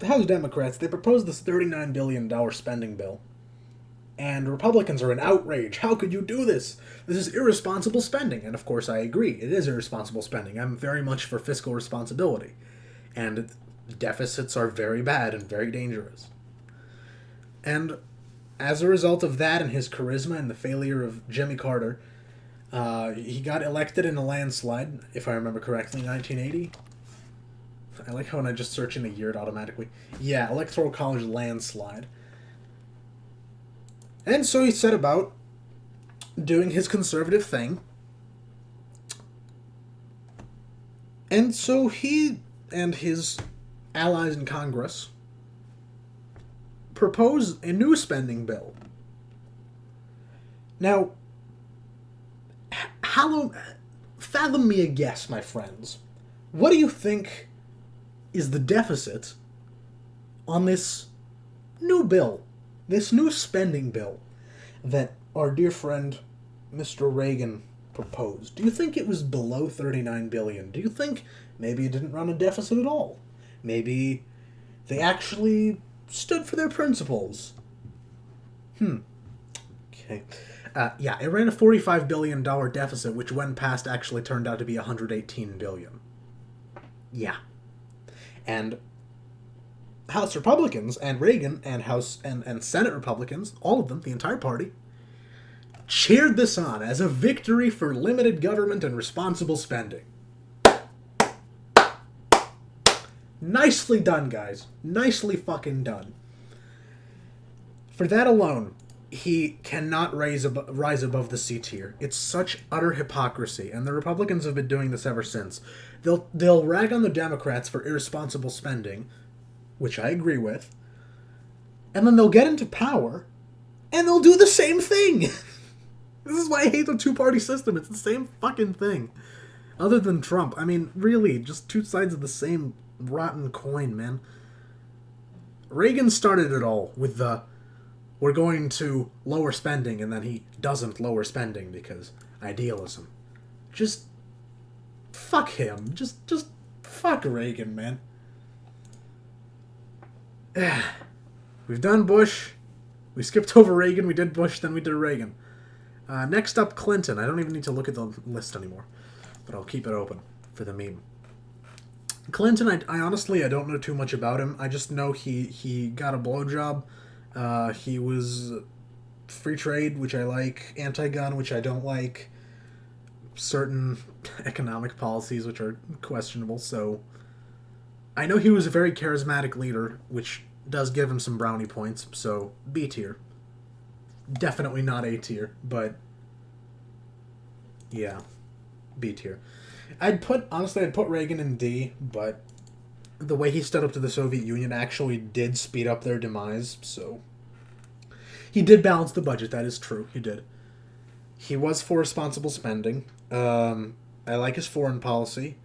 the House Democrats, they proposed this $39 billion spending bill. And Republicans are in outrage. How could you do this? This is irresponsible spending. And of course I agree. It is irresponsible spending. I'm very much for fiscal responsibility. And deficits are very bad and very dangerous. And as a result of that and his charisma and the failure of Jimmy Carter, He got elected in a landslide, if I remember correctly, 1980. I like how when I just search in a year, it automatically... Yeah, Electoral College landslide. And so he set about doing his conservative thing. And so he and his allies in Congress proposed a new spending bill. Now, fathom me a guess, my friends. What do you think is the deficit on this new bill, this new spending bill that our dear friend Mr. Reagan proposed? Do you think it was below $39 billion? Do you think maybe it didn't run a deficit at all? Maybe they actually stood for their principles? Okay. Yeah, it ran a $45 billion deficit, which when passed actually turned out to be $118 billion. Yeah. And House Republicans and Reagan and House and Senate Republicans, all of them, the entire party, cheered this on as a victory for limited government and responsible spending. Nicely done, guys. Nicely fucking done. For that alone, he cannot rise above the C tier. It's such utter hypocrisy, and the Republicans have been doing this ever since. They'll rag on the Democrats for irresponsible spending, which I agree with, and then they'll get into power, and they'll do the same thing. This is why I hate the two-party system. It's the same fucking thing. Other than Trump. I mean, really, just two sides of the same rotten coin, man. Reagan started it all with the, we're going to lower spending, and then he doesn't lower spending because idealism. Just fuck him. Just fuck Reagan, man. We've done Bush. We skipped over Reagan. We did Bush, then we did Reagan. Next up, Clinton. I don't even need to look at the list anymore, but I'll keep it open for the meme. Clinton, I honestly, I don't know too much about him. I just know he got a blowjob. He was free trade, which I like, anti-gun, which I don't like, certain economic policies, which are questionable, so I know he was a very charismatic leader, which does give him some brownie points, so B tier. Definitely not A tier, but yeah, B tier. I'd put Reagan in D, but the way he stood up to the Soviet Union actually did speed up their demise, so he did balance the budget, that is true, he did. He was for responsible spending. I like his foreign policy.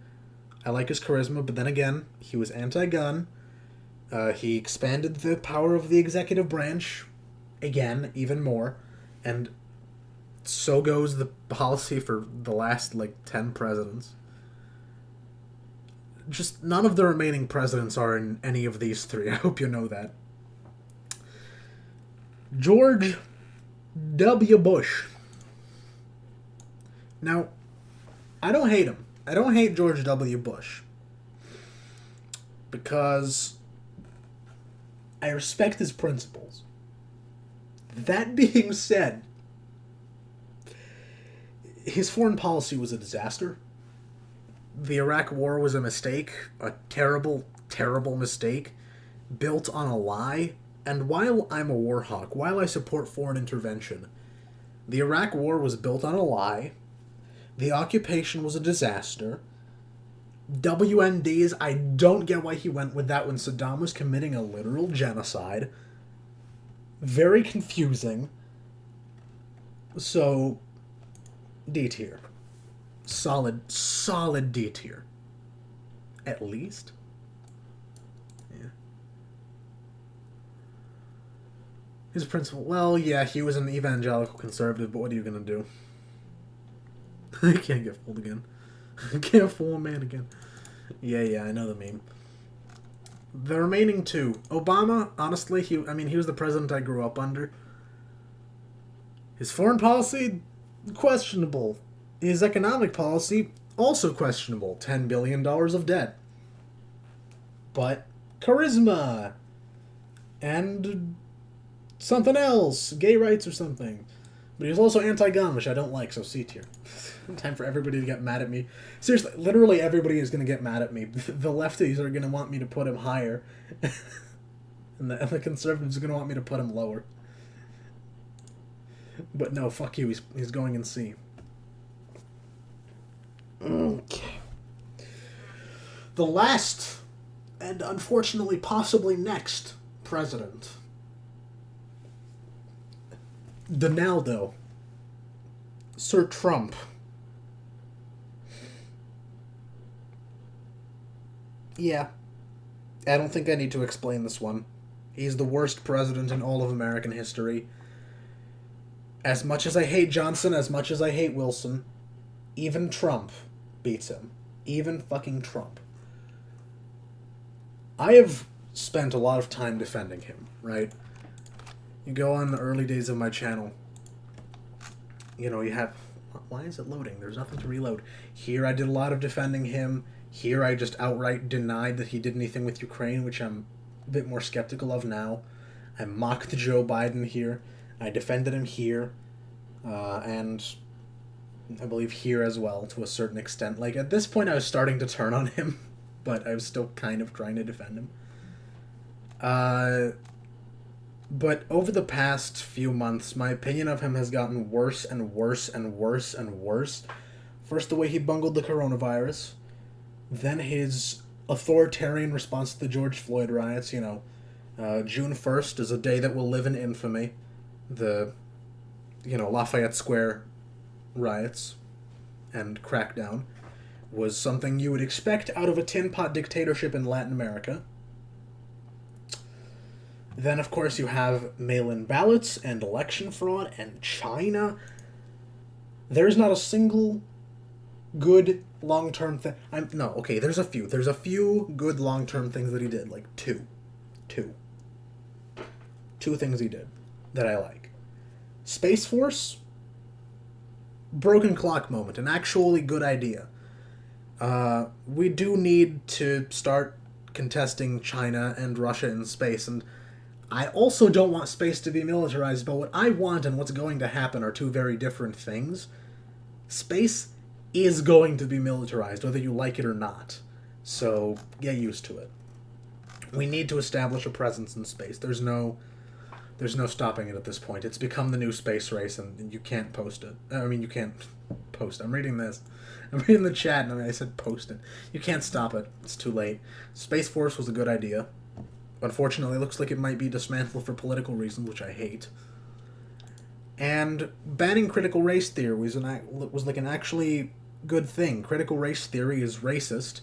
I like his charisma, but then again, he was anti-gun. He expanded the power of the executive branch, again, even more, and so goes the policy for the last, 10 presidents. Just none of the remaining presidents are in any of these three. I hope you know that. George W. Bush. Now, I don't hate him. I don't hate George W. Bush. Because I respect his principles. That being said, his foreign policy was a disaster. The Iraq War was a mistake, a terrible, terrible mistake, built on a lie. And while I'm a war hawk, while I support foreign intervention, the Iraq War was built on a lie. The occupation was a disaster. WMDs, I don't get why he went with that when Saddam was committing a literal genocide. Very confusing. So, D tier. Solid D tier. At least. Yeah. His principle, well, yeah, he was an evangelical conservative, but what are you gonna do? I can't get fooled again. I can't fool a man again. Yeah, I know the meme. The remaining two. Obama, honestly, he was the president I grew up under. His foreign policy, questionable. His economic policy, also questionable. $10 billion of debt. But charisma. And something else. Gay rights or something. But he's also anti-gun, which I don't like, so C tier. Time for everybody to get mad at me. Seriously, literally everybody is going to get mad at me. The lefties are going to want me to put him higher. and the conservatives are going to want me to put him lower. But no, fuck you, he's going in C. Okay. The last, and unfortunately possibly next, president. Donaldo. Sir Trump. Yeah. I don't think I need to explain this one. He's the worst president in all of American history. As much as I hate Johnson, as much as I hate Wilson, even Trump beats him. Even fucking Trump. I have spent a lot of time defending him, right? You go on the early days of my channel, you know, you have... Why is it loading? There's nothing to reload. Here I did a lot of defending him. Here I just outright denied that he did anything with Ukraine, which I'm a bit more skeptical of now. I mocked Joe Biden here. I defended him here. And I believe here as well, to a certain extent. Like, at this point I was starting to turn on him, but I was still kind of trying to defend him. But over the past few months, my opinion of him has gotten worse and worse and worse and worse. First, the way he bungled the coronavirus. Then his authoritarian response to the George Floyd riots, you know. June 1st is a day that will live in infamy. The, you know, Lafayette Square riots and crackdown was something you would expect out of a tin pot dictatorship in Latin America. Then, of course, you have mail-in ballots and election fraud and China. There's not a single good long-term thing. There's a few. There's a few good long-term things that he did. Like, two. Two things he did that I like. Space Force, broken clock moment, an actually good idea. We do need to start contesting China and Russia in space, and I also don't want space to be militarized, but what I want and what's going to happen are two very different things. Space is going to be militarized, whether you like it or not. So, get used to it. We need to establish a presence in space. There's no stopping it at this point. It's become the new space race, and you can't post it. You can't post it. I'm reading this. I'm reading the chat, and I said post it. You can't stop it. It's too late. Space Force was a good idea. Unfortunately, it looks like it might be dismantled for political reasons, which I hate. And banning critical race theory was like an actually good thing. Critical race theory is racist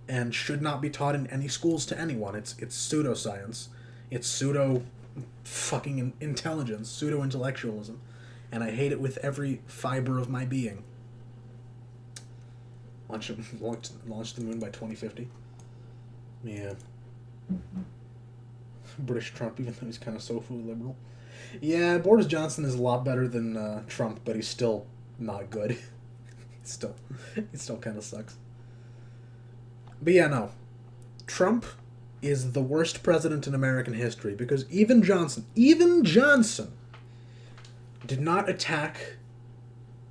and should not be taught in any schools to anyone. It's pseudoscience. It's pseudo-fucking intelligence, pseudo-intellectualism. And I hate it with every fiber of my being. Launch the moon by 2050. Yeah. British Trump, even though he's kind of so-fu liberal. Yeah, Boris Johnson is a lot better than Trump, but he's still not good. He still kind of sucks. But yeah, no. Trump is the worst president in American history because even Johnson did not attack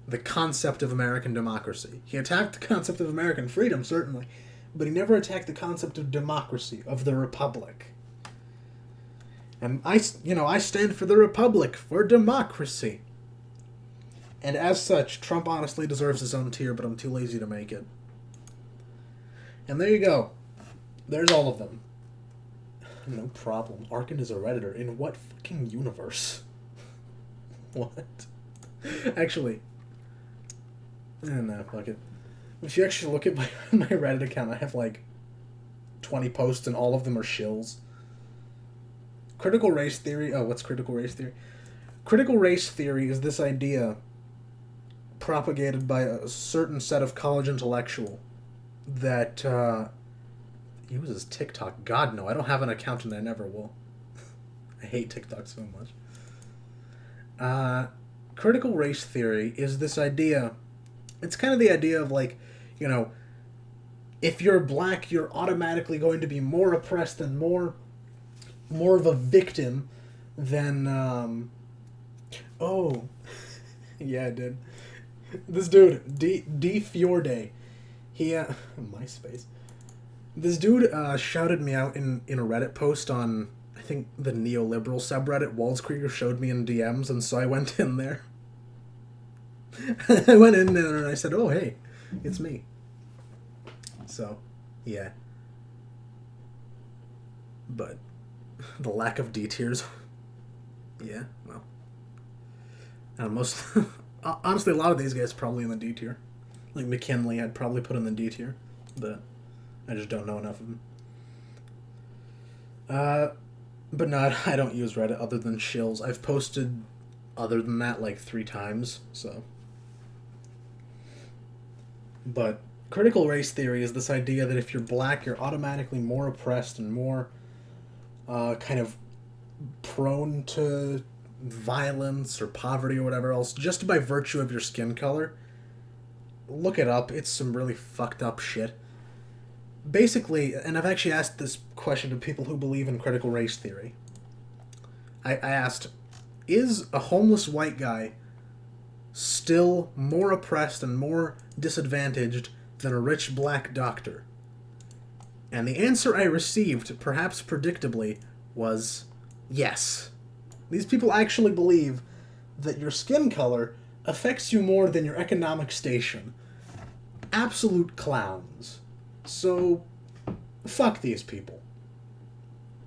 the concept of American democracy. He attacked the concept of American freedom, certainly, but he never attacked the concept of democracy, of the republic. And I stand for the republic, for democracy. And as such, Trump honestly deserves his own tier, but I'm too lazy to make it. And there you go. There's all of them. No problem. Arkin is a Redditor. In what fucking universe? What? Actually. No, fuck it. If you actually look at my Reddit account, I have like 20 posts and all of them are shills. Critical race theory. Oh, what's critical race theory? Critical race theory is this idea propagated by a certain set of college intellectual that uses TikTok. God, no. I don't have an account and I never will. I hate TikTok so much. Critical race theory is this idea. It's kind of the idea of like, you know, if you're black, you're automatically going to be more oppressed and more of a victim than, Yeah, I did. This dude, D Fiorde, he, MySpace. This dude, shouted me out in a Reddit post on, I think, the neoliberal subreddit. Waldskrieger showed me in DMs, and so I went in there. I went in there and I said, oh, hey, it's me. So, yeah. But the lack of D tiers. Yeah, well. Most honestly, a lot of these guys probably in the D tier. Like McKinley, I'd probably put in the D tier, but I just don't know enough of him. But no, I don't use Reddit other than shills. I've posted other than that like 3 times, so. But critical race theory is this idea that if you're black, you're automatically more oppressed and more kind of prone to violence or poverty or whatever else, just by virtue of your skin color. Look it up. It's some really fucked up shit. Basically, and I've actually asked this question to people who believe in critical race theory. I asked, is a homeless white guy still more oppressed and more disadvantaged than a rich black doctor? And the answer I received, perhaps predictably, was yes. These people actually believe that your skin color affects you more than your economic station. Absolute clowns. So, fuck these people.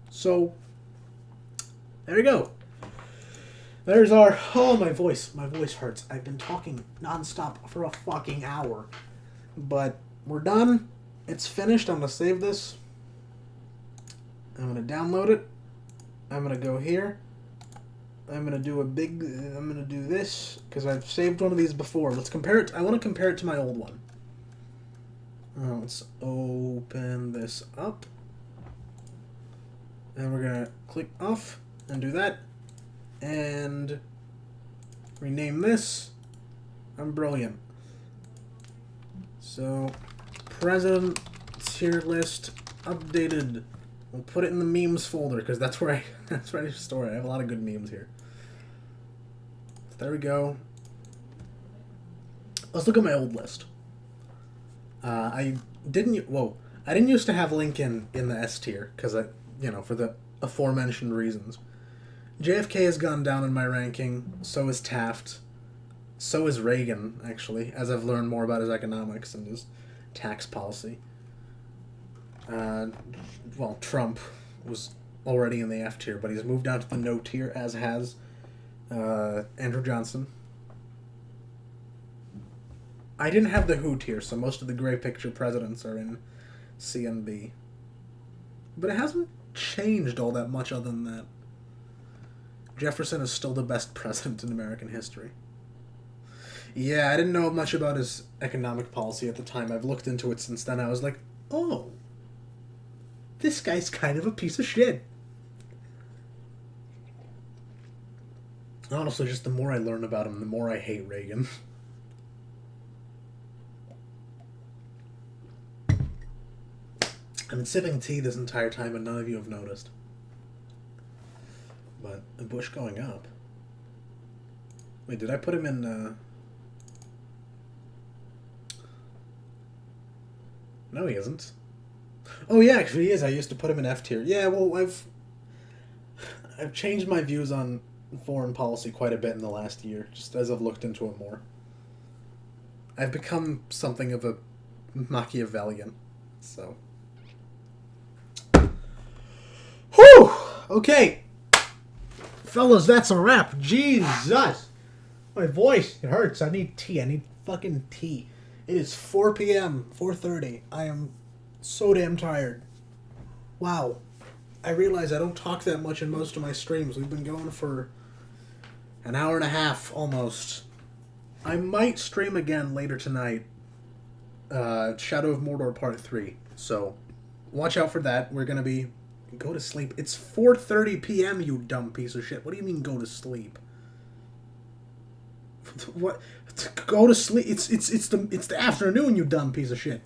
So, there you go. There's our... Oh, my voice hurts. I've been talking nonstop for a fucking hour. But we're done. It's finished. I'm going to save this. I'm going to download it. I'm going to go here. I'm going to do I'm going to do this, because I've saved one of these before. Let's compare it. I want to compare it to my old one. Let's open this up. And we're going to click off and do that. And rename this. I'm brilliant. So, president tier list updated. We'll put it in the memes folder, because that's where I store it. I have a lot of good memes here. There we go. Let's look at my old list. I didn't used to have Lincoln in the S tier, because for the aforementioned reasons. JFK has gone down in my ranking, so is Taft, so is Reagan, actually, as I've learned more about his economics and his tax policy. Trump was already in the F tier, but he's moved down to the no tier, as has Andrew Johnson. I didn't have the Who tier, so most of the gray picture presidents are in C and B. But it hasn't changed all that much other than that. Jefferson is still the best president in American history. Yeah, I didn't know much about his economic policy at the time. I've looked into it since then. I was like, oh, this guy's kind of a piece of shit. Honestly, just the more I learn about him, the more I hate Reagan. I've been sipping tea this entire time, and none of you have noticed. But Bush going up. Wait, did I put him in? No, he isn't. Oh yeah, actually he is. I used to put him in F tier. Yeah, well, I've changed my views on foreign policy quite a bit in the last year, just as I've looked into it more. I've become something of a Machiavellian, so. Whew! Okay. Fellas, that's a wrap. Jesus! My voice, it hurts. I need tea. I need fucking tea. It is 4 p.m., 4:30. I am so damn tired. Wow. I realize I don't talk that much in most of my streams. We've been going for an hour and a half, almost. I might stream again later tonight. Shadow of Mordor Part 3. So, watch out for that. We're gonna be... Go to sleep. It's 4:30 p.m., you dumb piece of shit. What do you mean, go to sleep? What? Go to sleep? It's the afternoon, you dumb piece of shit.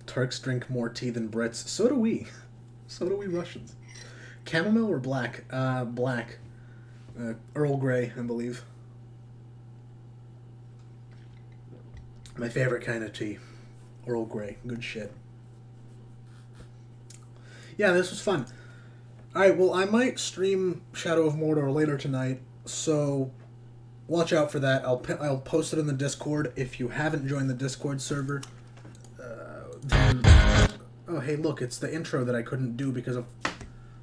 Turks drink more tea than Brits. So do we. So do we Russians. Chamomile or black? Black. Earl Grey, I believe. My favorite kind of tea. Earl Grey. Good shit. Yeah, this was fun. Alright, well, I might stream Shadow of Mordor later tonight, so watch out for that. I'll post it in the Discord. If you haven't joined the Discord server, then... Oh, hey, look, it's the intro that I couldn't do because of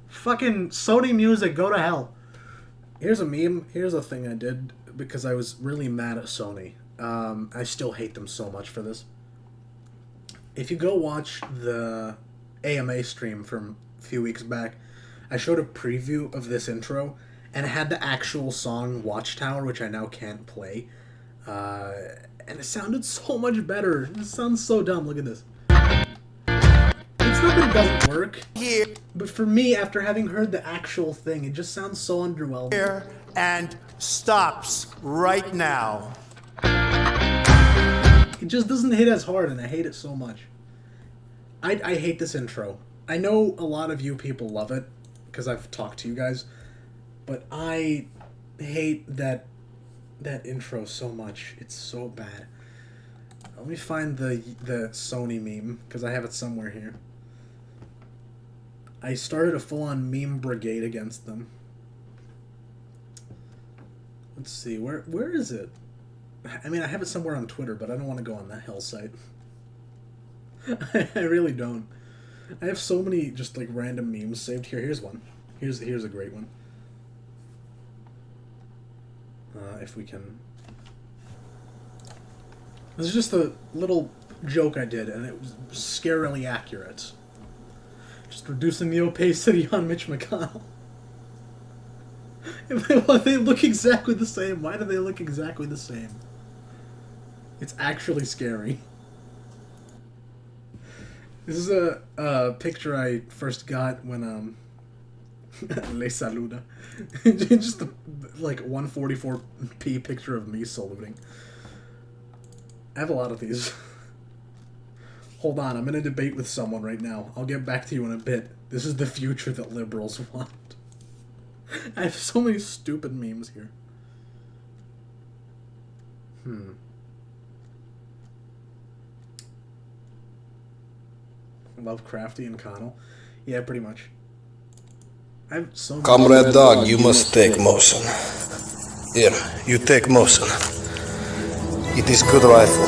fucking Sony Music. Go to hell. Here's a meme. Here's a thing I did because I was really mad at Sony. I still hate them so much for this. If you go watch the AMA stream from a few weeks back, I showed a preview of this intro, and it had the actual song Watchtower, which I now can't play. And it sounded so much better. It sounds so dumb. Look at this. It's not that it doesn't work, but for me, after having heard the actual thing, it just sounds so underwhelming. Here and stops right now. It just doesn't hit as hard, and I hate it so much. I hate this intro. I know a lot of you people love it, because I've talked to you guys, but I hate that intro so much. It's so bad. Let me find the Sony meme, because I have it somewhere here. I started a full-on meme brigade against them. Let's see, where is it? I mean, I have it somewhere on Twitter, but I don't want to go on that hell site. I really don't. I have so many just like random memes saved here. Here's one. Here's a great one. If we can. This is just a little joke I did, and it was scarily accurate. Just reducing the opacity on Mitch McConnell. They look exactly the same. Why do they look exactly the same? It's actually scary. This is a picture I first got when Le saluda. Just a, like 144p picture of me saluting. I have a lot of these. Hold on, I'm in a debate with someone right now. I'll get back to you in a bit. This is the future that liberals want. I have so many stupid memes here. Lovecrafty and Connell? Yeah, pretty much. I have so many. Comrade Dog, you must take motion. Here, you take motion. It is good rifle.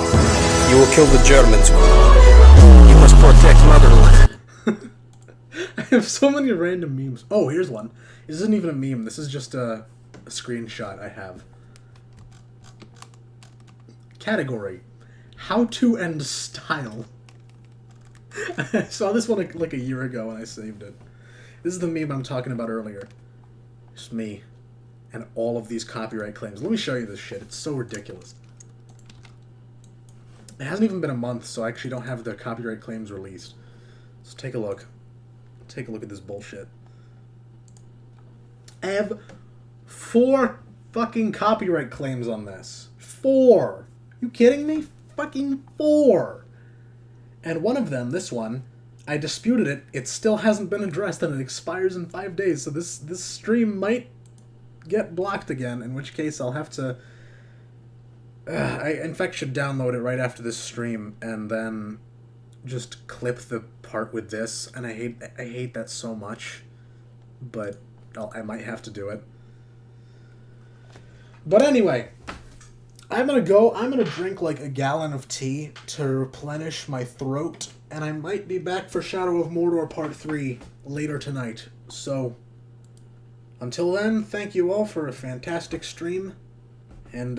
You will kill the Germans. You must protect motherland. I have so many random memes. Oh, here's one. This isn't even a meme. This is just a screenshot I have. Category: How to End Style. I saw this one like a year ago and I saved it. This is the meme I'm talking about earlier. It's me. And all of these copyright claims. Let me show you this shit. It's so ridiculous. It hasn't even been a month, so I actually don't have the copyright claims released. So take a look. Take a look at this bullshit. I have 4 fucking copyright claims on this. 4! You kidding me? Fucking 4! And one of them, this one, I disputed it. It still hasn't been addressed, and it expires in 5 days. So this stream might get blocked again, in which case I'll have to... I, in fact, should download it right after this stream, and then just clip the part with this. And I hate that so much, but I might have to do it. But anyway... I'm gonna drink like a gallon of tea to replenish my throat, and I might be back for Shadow of Mordor Part 3 later tonight. So, until then, thank you all for a fantastic stream, and